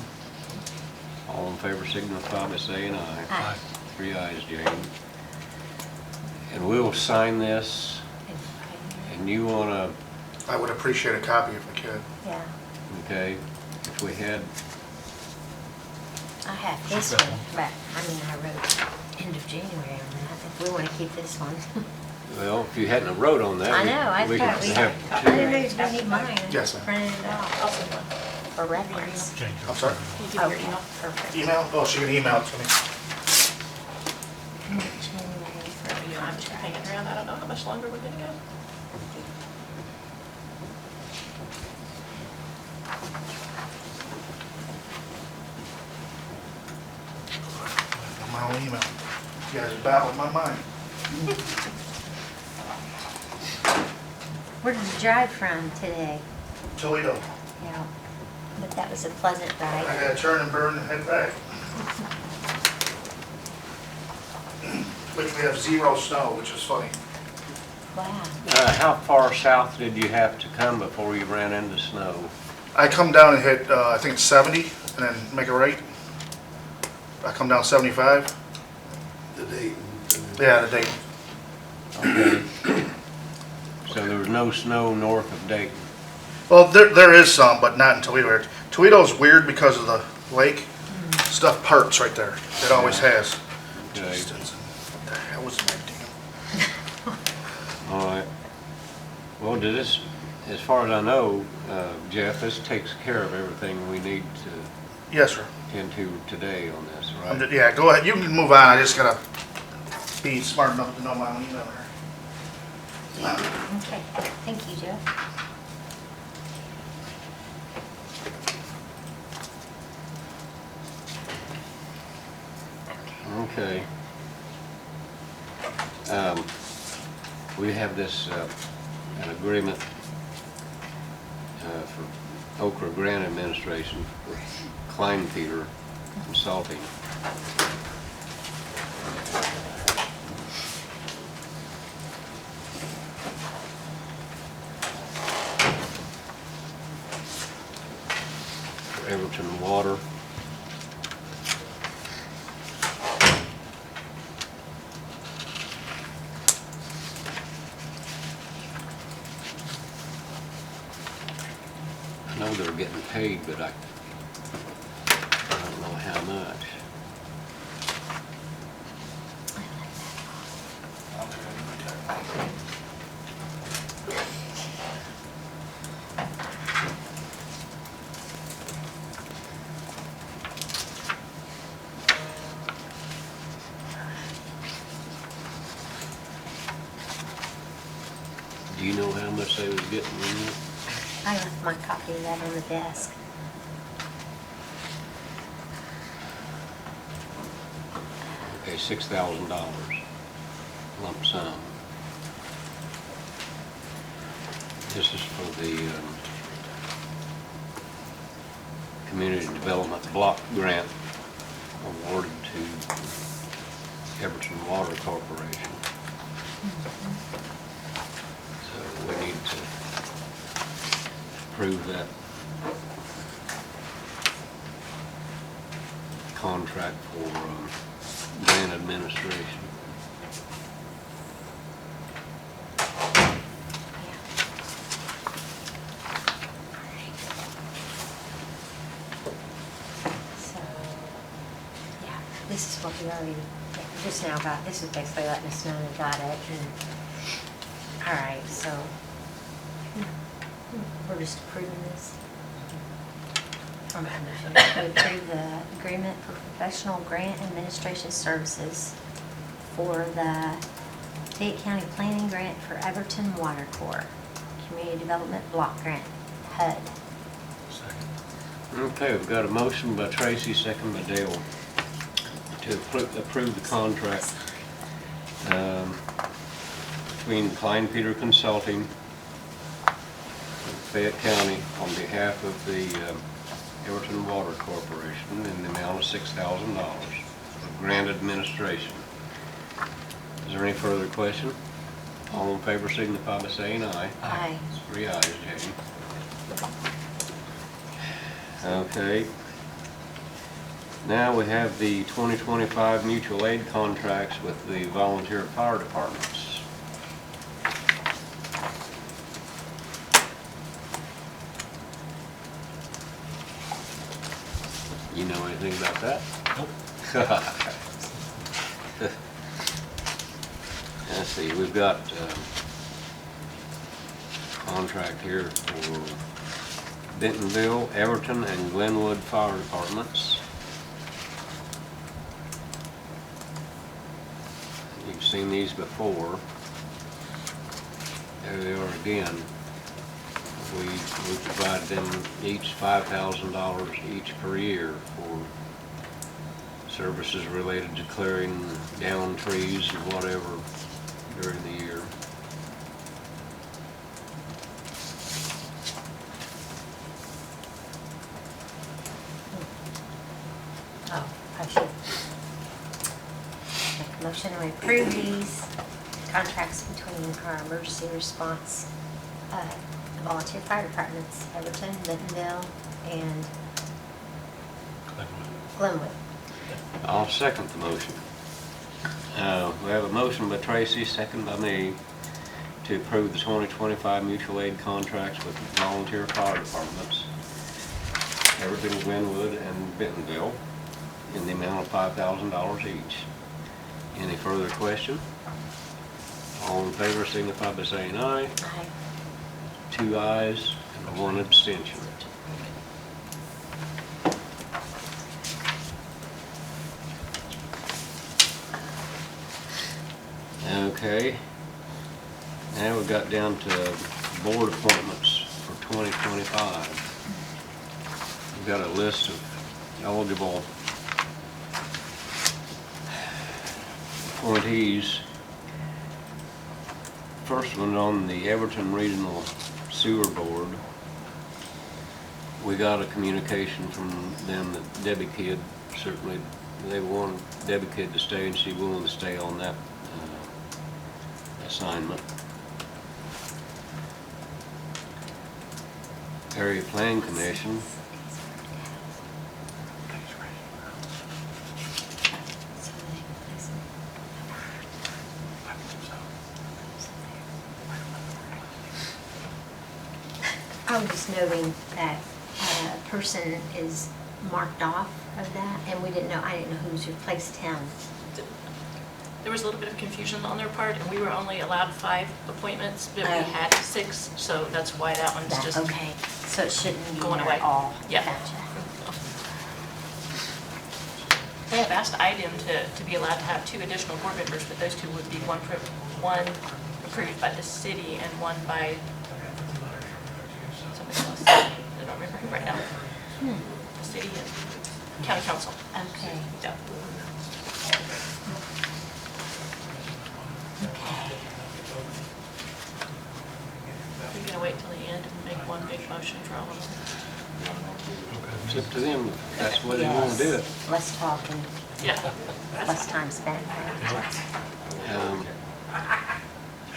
All in favor signify by saying aye. Aye. 3 ayes, Jane. And we'll sign this, and you wanna, I would appreciate a copy if I could. Yeah, okay, if we had, I have this one, but, I mean, I wrote end of January on that, if we want to keep this one. well, if you hadn't have wrote on that. I know, I we thought could we, have I two. didn't know you need mine. Yes, ma'am. Printed it off Also, one. for reference. Change it. I'm sorry? Can you give me your email? Perfect. Email? Oh, she can email it to me. You don't have to hang it around, I don't know how much longer we're gonna go. My own email. You guys are battling my mind. Where did you drive from today? Toledo. Yeah, but that was a pleasant I ride. gotta turn and burn and head back. Which we have 0 snow, which is funny. Wow. How far south did you have to come before you ran into snow? I come down and hit, I think it's 70, and then make a right. I come down 75. The date. Yeah, the date. Okay. So there was no snow north of Dayton? Well, there is some, but not in Toledo. Toledo's weird because of the lake. Stuff parts right there. It always has. Okay. Jeez, what the hell was my damn? All right. Well, as far as I know, Jeff, this takes care of everything we need to Yes, sir. attend to today on this, right? Yeah, go ahead. You can move on. I just gotta be smart enough to know my own email here. Okay, thank you, Joe. Okay. We have this, an agreement for Okra Grant Administration for Kleinpeter Consulting. For Everton Water. I know they're getting paid, but I don't know how much. Do you know how much they was getting in it? I left my copy of that on the desk. Okay, $6,000 lump sum. This is for the Community Development Block Grant awarded to Everton Water Corporation. So we need to approve that contract for grant administration. So, yeah, this is what we already, just now got, this is basically letting us know we got it, and, all right, so, we're just approving this. We approve the agreement for professional grant administration services for the Fayette County Planning Grant for Everton Water Corps, Community Development Block Grant, HUD. Okay, we've got a motion by Tracy, second by Dale, to approve the contract between Klein Peter Consulting and Fayette County on behalf of the Everton Water Corporation in the amount of $6,000 for grant administration. Is there any further question? All in favor signify by saying aye. Aye. 3 ayes, Jane. Okay. Now we have the 2025 mutual aid contracts with the volunteer fire departments. You know anything about that? Nope. Let's see, we've got contract here for Bentonville, Everton, and Glenwood Fire Departments. You've seen these before. There they are again. We provide them each $5,000 each per year for services related to clearing down trees and whatever during the year. Oh, I should make a motion to approve these contracts between our emergency response, the volunteer fire departments, Everton, Bentonville, and Glenwood. I'll second the motion. We have a motion by Tracy, second by me, to approve the 2025 mutual aid contracts with volunteer fire departments, Everton, Glenwood, and Bentonville, in the amount of $5,000 each. Any further question? All in favor signify by saying aye. Aye. 2 ayes and 1 abstention. Okay, now we got down to board appointments for 2025. We've got a list of eligible appointees. First one on the Everton Regional Sewer Board. We got a communication from them that Debbie Kidd, certainly they want Debbie Kidd to stay, and she's willing to stay on that assignment. Area Plan Commission. I'm just noting that a person is marked off of that, and I didn't know who's replaced him. There was a little bit of confusion on their part, and we were only allowed 5 appointments, but we Oh. had 6, so that's why that one's That- just Okay, so it shouldn't be going there away. at all. Yeah. Gotcha. They have asked IDEM to be allowed to have 2 additional board members, but those 2 would be one approved by the city and one by somebody else. I don't remember who right now. The city and county council. Okay. Yeah. We're gonna wait till the end and make one big motion for all of them. It's up to them, if that's the way they want to do it. Less talking, Yeah. less time spent.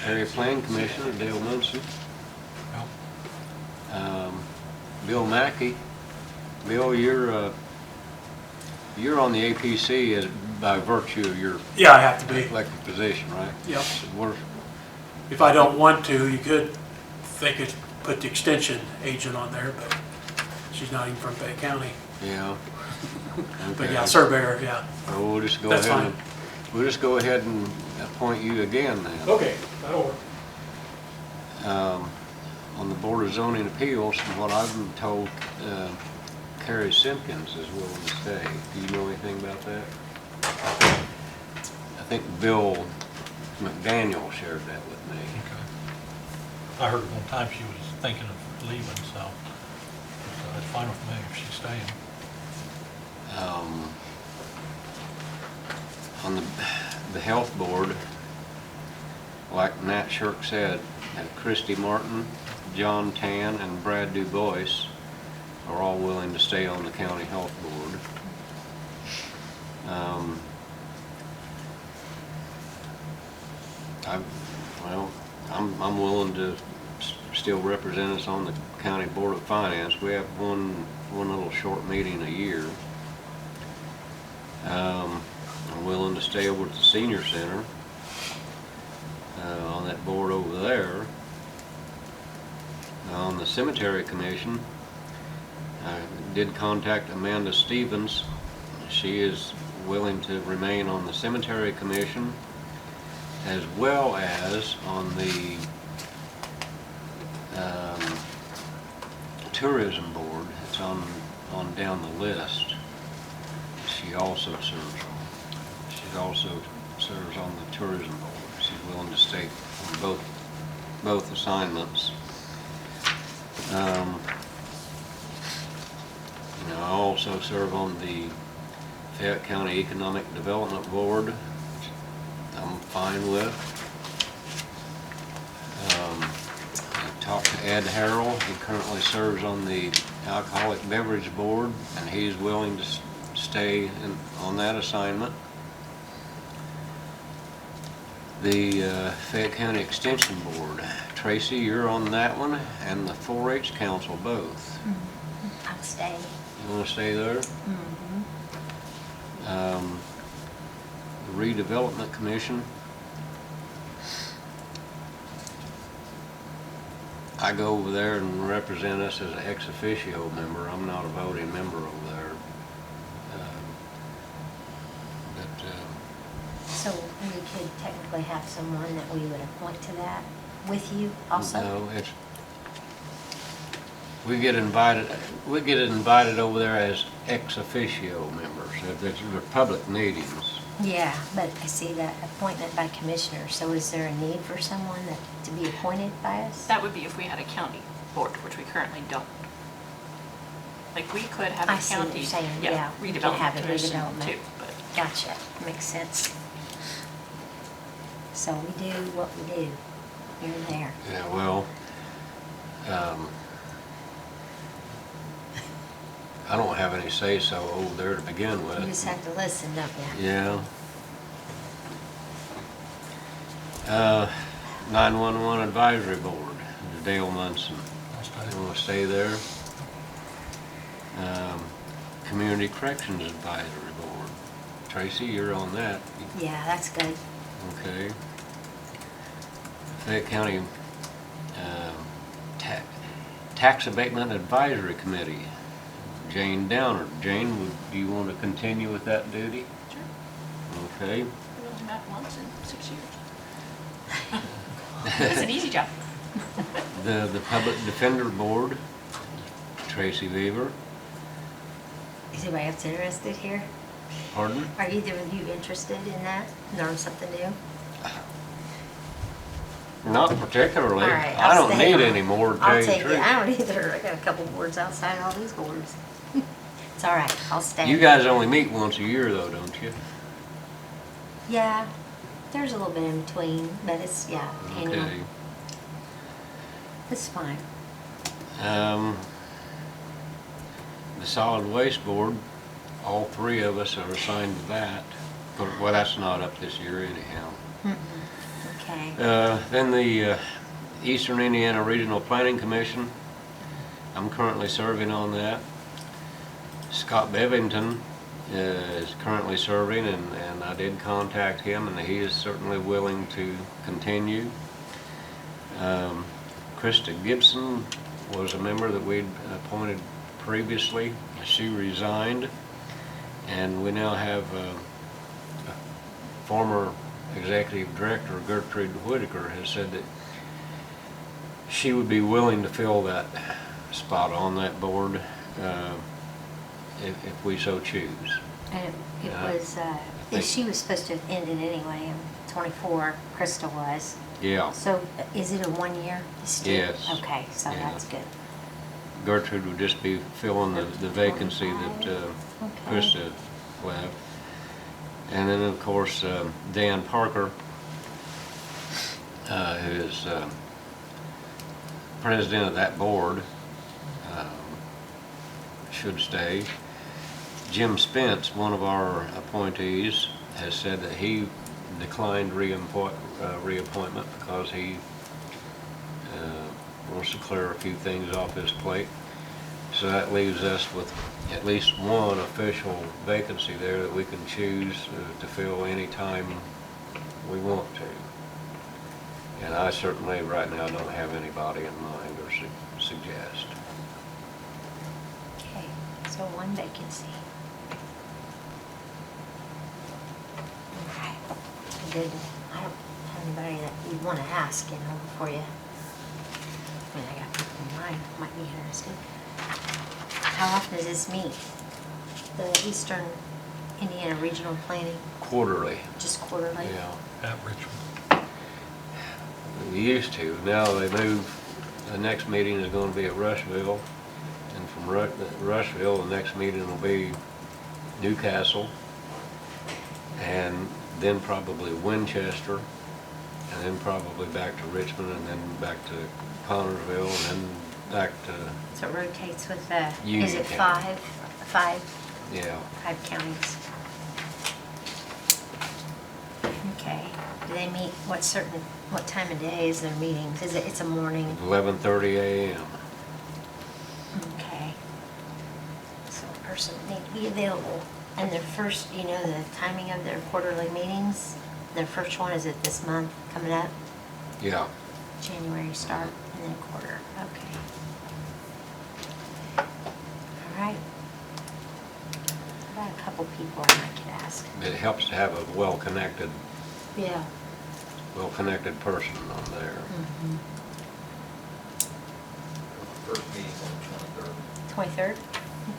Area Plan Commissioner Dale Munson. Bill Mackey. Bill, you're on the APC by virtue of your Yeah, I have to be. elected position, right? Yep. So we're- If I don't want to, you could, they could put the extension agent on there, but she's not even from Fayette County. Yeah. But Okay. yeah, surveyor, yeah. Well, we'll just go That's ahead fine. and, we'll just go ahead and appoint you again then. Okay, that'll work. On the Board of Zoning Appeals, from what I've been told, Carrie Simpkins is willing to stay. Do you know anything about that? I think Bill McDaniel shared that with me. I heard one time she was thinking of leaving, so it's fine with me if she's staying. On the Health Board, like Nat Shirk said, Christy Martin, John Tan, and Brad Du Bois are all willing to stay on the County Health Board. I'm willing to still represent us on the County Board of Finance. We have one little short meeting a year. I'm willing to stay over at the Senior Center on that board over there. On the Cemetery Commission, I did contact Amanda Stevens. She is willing to remain on the Cemetery Commission as well as on the Tourism Board. It's on down the list. She also serves on the Tourism Board. She's willing to stay on both assignments. I also serve on the Fayette County Economic Development Board, which I'm fine with. I talked to Ed Harrell. He currently serves on the Alcoholic Beverage Board, and he's willing to stay on that assignment. The Fayette County Extension Board. Tracy, you're on that one, and the 4-H Council both. I'll stay. You want to stay there? The Redevelopment Commission. I go over there and represent us as an ex officio member. I'm not a voting member over there. So we could technically have someone that we would appoint to that with you also? No, we get invited over there as ex officio members. They're public meetings. Yeah, but I see that appointment by commissioner. So is there a need for someone to be appointed by us? That would be if we had a county board, which we currently don't. Like, we could have a I see what county, you're saying, yeah, we could have redevelopment a commission redevelopment. too, but. Gotcha, makes sense. So we do what we do here and there. Yeah, well, I don't have any say-so over there to begin with. You just have to listen, don't you? Yeah. 911 Advisory Board, Dale Munson. You want to stay there? Community Corrections Advisory Board. Tracy, you're on that. Yeah, that's good. Okay. Fayette County Tax Abatement Advisory Committee. Jane Downer. Jane, do you want to continue with that duty? Sure. Okay. We only met once in 6 years. It's an easy job. The Public Defender Board, Tracy Weaver. Is anybody else interested here? Pardon? Are either of you interested in that? Learn something new? Not particularly. All right, I I'll don't stay need on. any more, to tell I'll you the take it. truth. I don't either. I got a couple boards outside all these boards. It's all right, I'll stay. You guys only meet once a year though, don't you? Yeah, there's a little bit in between, but it's, yeah, annual. Okay. It's fine. The solid waste board, all three of us are assigned to that. Well, that's not up this year anyhow. Okay. Then the Eastern Indiana Regional Planning Commission, I'm currently serving on that. Scott Bevington is currently serving, and I did contact him, and he is certainly willing to continue. Krista Gibson was a member that we'd appointed previously. She resigned, and we now have former executive director Gertrude Whitaker has said that she would be willing to fill that spot on that board if we so choose. And it Yeah, was, think- she was supposed to have ended anyway in 24, Krista was. Yeah, So is it a 1 year? Yes. Okay, so Yeah. that's good. Gertrude would just be filling the vacancy that Okay. Krista left. And then, of course, Dan Parker, who is president of that board, should stay. Jim Spence, one of our appointees, has said that he declined reappointment because he wants to clear a few things off his plate. So that leaves us with at least one official vacancy there that we can choose to fill any time we want to. And I certainly right now don't have anybody in mind or suggest. Okay, so one vacancy. Okay, good. I don't have anybody that you'd want to ask, before you. I mean, I got people in mind that might be interested. How often does this meet? The Eastern Indiana Regional Planning, Quarterly, just quarterly? yeah. At Richmond. We used to. Now they moved, the next meeting is going to be at Rushville. And from Rushville, the next meeting will be Newcastle. And then probably Winchester. And then probably back to Richmond, and then back to Connersville, and then back to, So it rotates with Union is it County. five yeah. counties? Okay, do they meet, what time of day is their meetings? It's a morning? 11:30 a.m. Okay. So a person need to be available. And their first, the timing of their quarterly meetings? Their first one, is it this month coming up? Yeah. January start and then quarter, okay. All right. About a couple people I could ask. It helps to have a well-connected Yeah. person on there. Mm-hmm. First meeting's on the 23rd?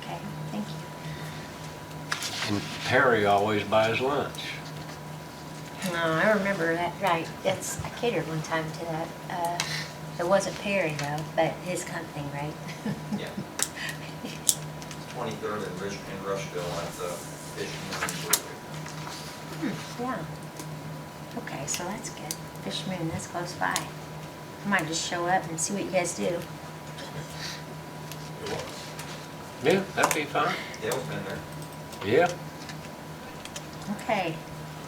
Okay, thank you. And Perry always buys lunch. No, I remember that, right, I catered one time to that. It wasn't Perry though, but his company, right? 23rd. Yeah. 23rd in Rushville at the Fish Moon Brewery. Yeah. Okay, so that's good. Fish Moon, that's close by. I might just show up and see what you guys do. It was. Yeah, that'd be fine. Dale's been there. Yeah. Okay.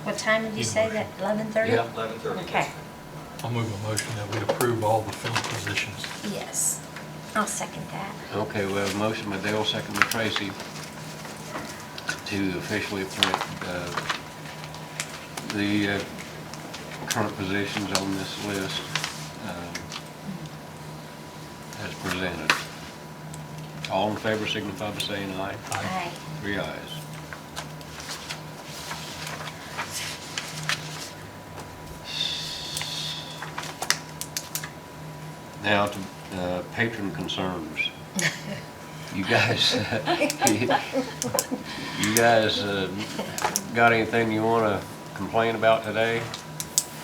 What time did you say that, 11:30? Yeah. 11:30. Okay. I'll move a motion that we approve all the filled positions. Yes. I'll second that. Okay, we have a motion by Dale, second by Tracy, to officially appoint the current positions on this list as presented. All in favor signify by saying aye. Aye. 3 ayes. Now to patron concerns. You guys, you guys got anything you want to complain about today?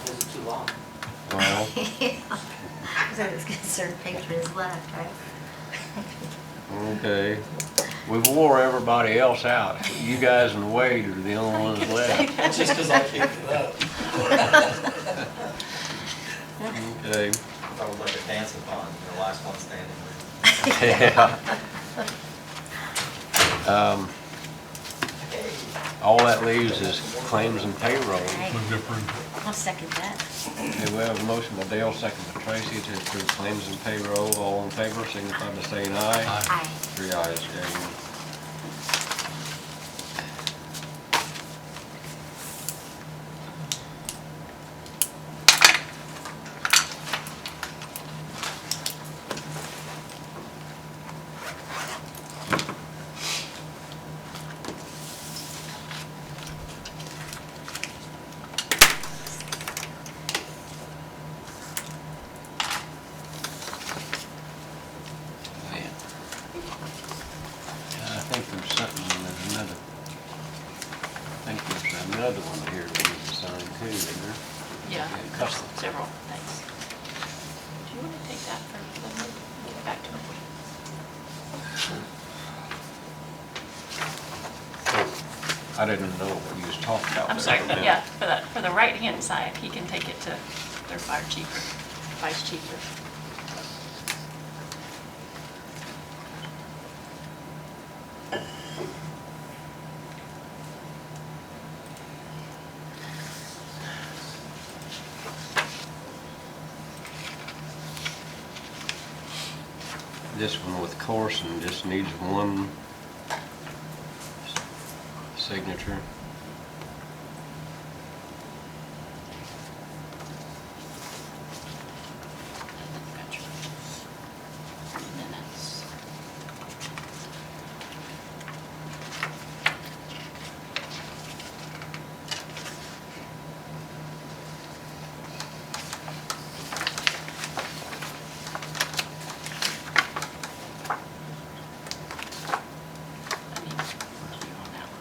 Is it too long? Well, So it's concerned picture is left, right? Okay. We wore everybody else out. You guys and Wade are the only ones left. That's just because I picked it up. Okay. I was like a dancing pond, the last one standing. Yeah. All that leaves is claims and payroll. Move to approve. I'll second that. Okay, we have a motion by Dale, second by Tracy to approve claims and payroll. All in favor, signify by saying aye. Aye. 3 ayes, Jane. I think there's something, there's another, I think there's another one here that needs to sign too, isn't there? Yeah, Yeah, there's custom. several, thanks. Do you want to take that for, get back to it? Oh, I didn't know what you was talking about. I'm there. sorry, yeah, for the right-hand side, he can take it to their fire chief or vice chief or. This one with Corson just needs one signature. Minutes. I mean, on that one.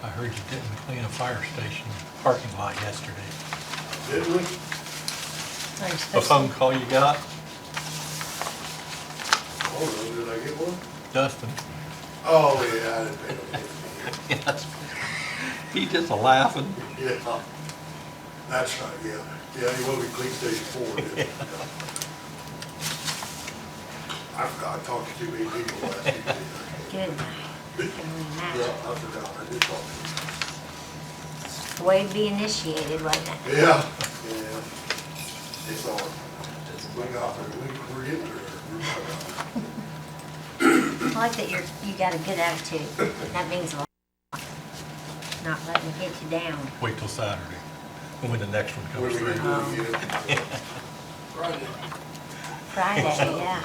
I heard you didn't clean a fire station parking lot yesterday. Did we? A phone call you got, Oh, no, did I get one? Dustin? Oh, yeah, I didn't pay no attention. Yes. He just laughing. Yeah, that's right, yeah. Yeah, he will be clean station 4, didn't he? I forgot, I talked to too many people last week. Good. Can we match? Yeah, I forgot, I did talk to him. Way to be initiated, wasn't it? Yeah, yeah. It's on. We got there, we're getting there. I like that you got a good attitude. That means a lot. Not letting it hit you down. Wait till Saturday, when the next one When comes we through. get it. Friday. Friday, yeah.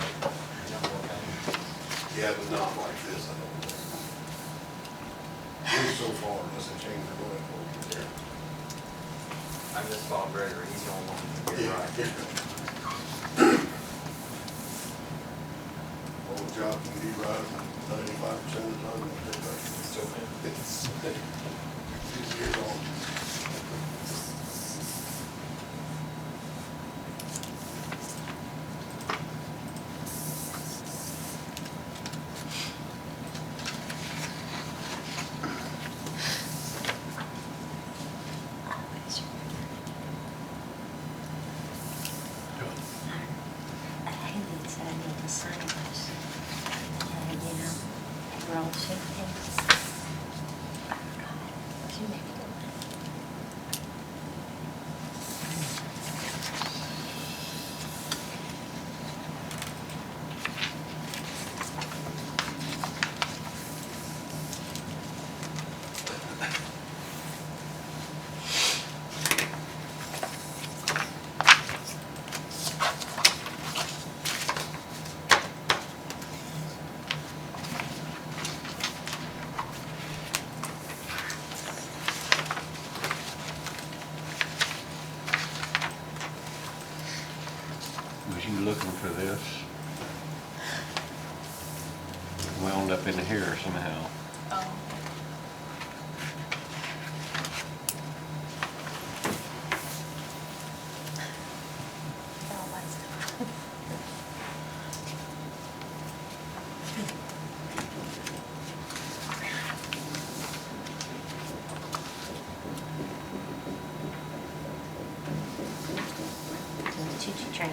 Yeah, but not like this, I don't think. We're so far, unless they change their mind for it. I miss Bob Gregory, he's the only one who can get it right. Old job can be right 95% of the time. So, It's 2 years old. Haley said I need to sign this. You know, payroll sheet things. Oh, God. She made me do it. you looking for this. Wound up in here somehow. Oh. Choo-choo train.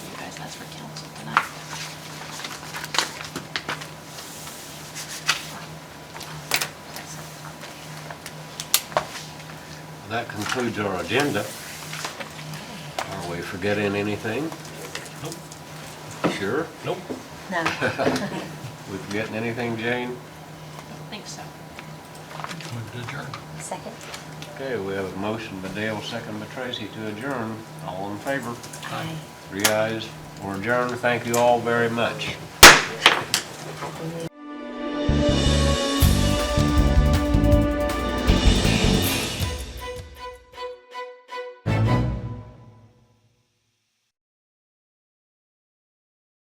You guys, that's for council tonight. That concludes our agenda. Are we forgetting anything? Nope. Sure? Nope. No. We forgetting anything, Jane? I don't think so. Move to adjourn. Second. Okay, we have a motion by Dale, second by Tracy to adjourn. All in favor? Aye. 3 ayes. We're adjourned. Thank you all very much. Happy New